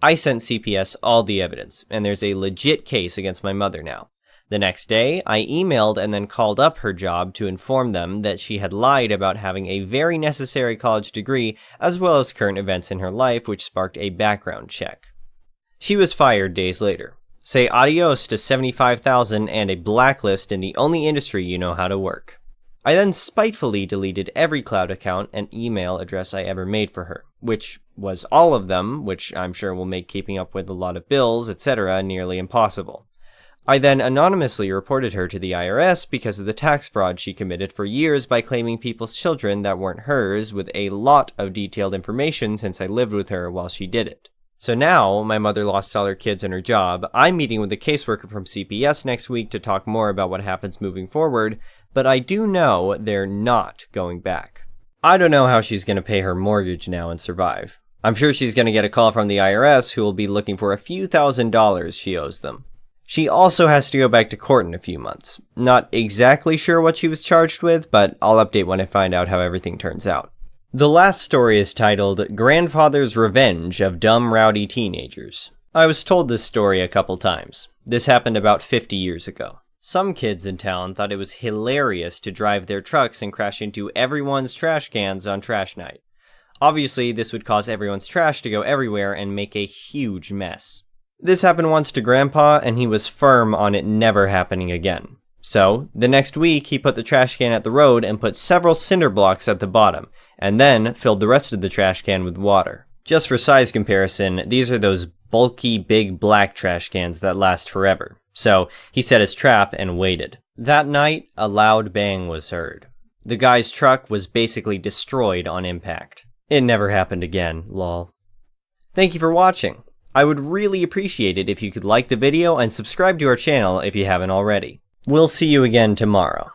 I sent CPS all the evidence, and there's a legit case against my mother now. The next day, I emailed and then called up her job to inform them that she had lied about having a very necessary college degree, as well as current events in her life, which sparked a background check. She was fired days later. Say adios to $75,000 and a blacklist in the only industry you know how to work. I then spitefully deleted every cloud account and email address I ever made for her, which was all of them, which I'm sure will make keeping up with a lot of bills, etc. nearly impossible. I then anonymously reported her to the IRS because of the tax fraud she committed for years by claiming people's children that weren't hers, with a lot of detailed information since I lived with her while she did it. So now, my mother lost all her kids and her job. I'm meeting with a caseworker from CPS next week to talk more about what happens moving forward, but I do know they're not going back. I don't know how she's going to pay her mortgage now and survive. I'm sure she's going to get a call from the IRS who will be looking for a few $1,000s she owes them. She also has to go back to court in a few months. Not exactly sure what she was charged with, but I'll update when I find out how everything turns out. The last story is titled, Grandfather's Revenge of Dumb Rowdy Teenagers. I was told this story a couple times. This happened about 50 years ago. Some kids in town thought it was hilarious to drive their trucks and crash into everyone's trash cans on trash night. Obviously, this would cause everyone's trash to go everywhere and make a huge mess. This happened once to Grandpa, and he was firm on it never happening again. So, the next week, he put the trash can at the road and put several cinder blocks at the bottom, and then filled the rest of the trash can with water. Just for size comparison, these are those bulky, big black trash cans that last forever. So, he set his trap and waited. That night, a loud bang was heard. The guy's truck was basically destroyed on impact. It never happened again, lol. Thank you for watching. I would really appreciate it if you could like the video and subscribe to our channel if you haven't already. We'll see you again tomorrow.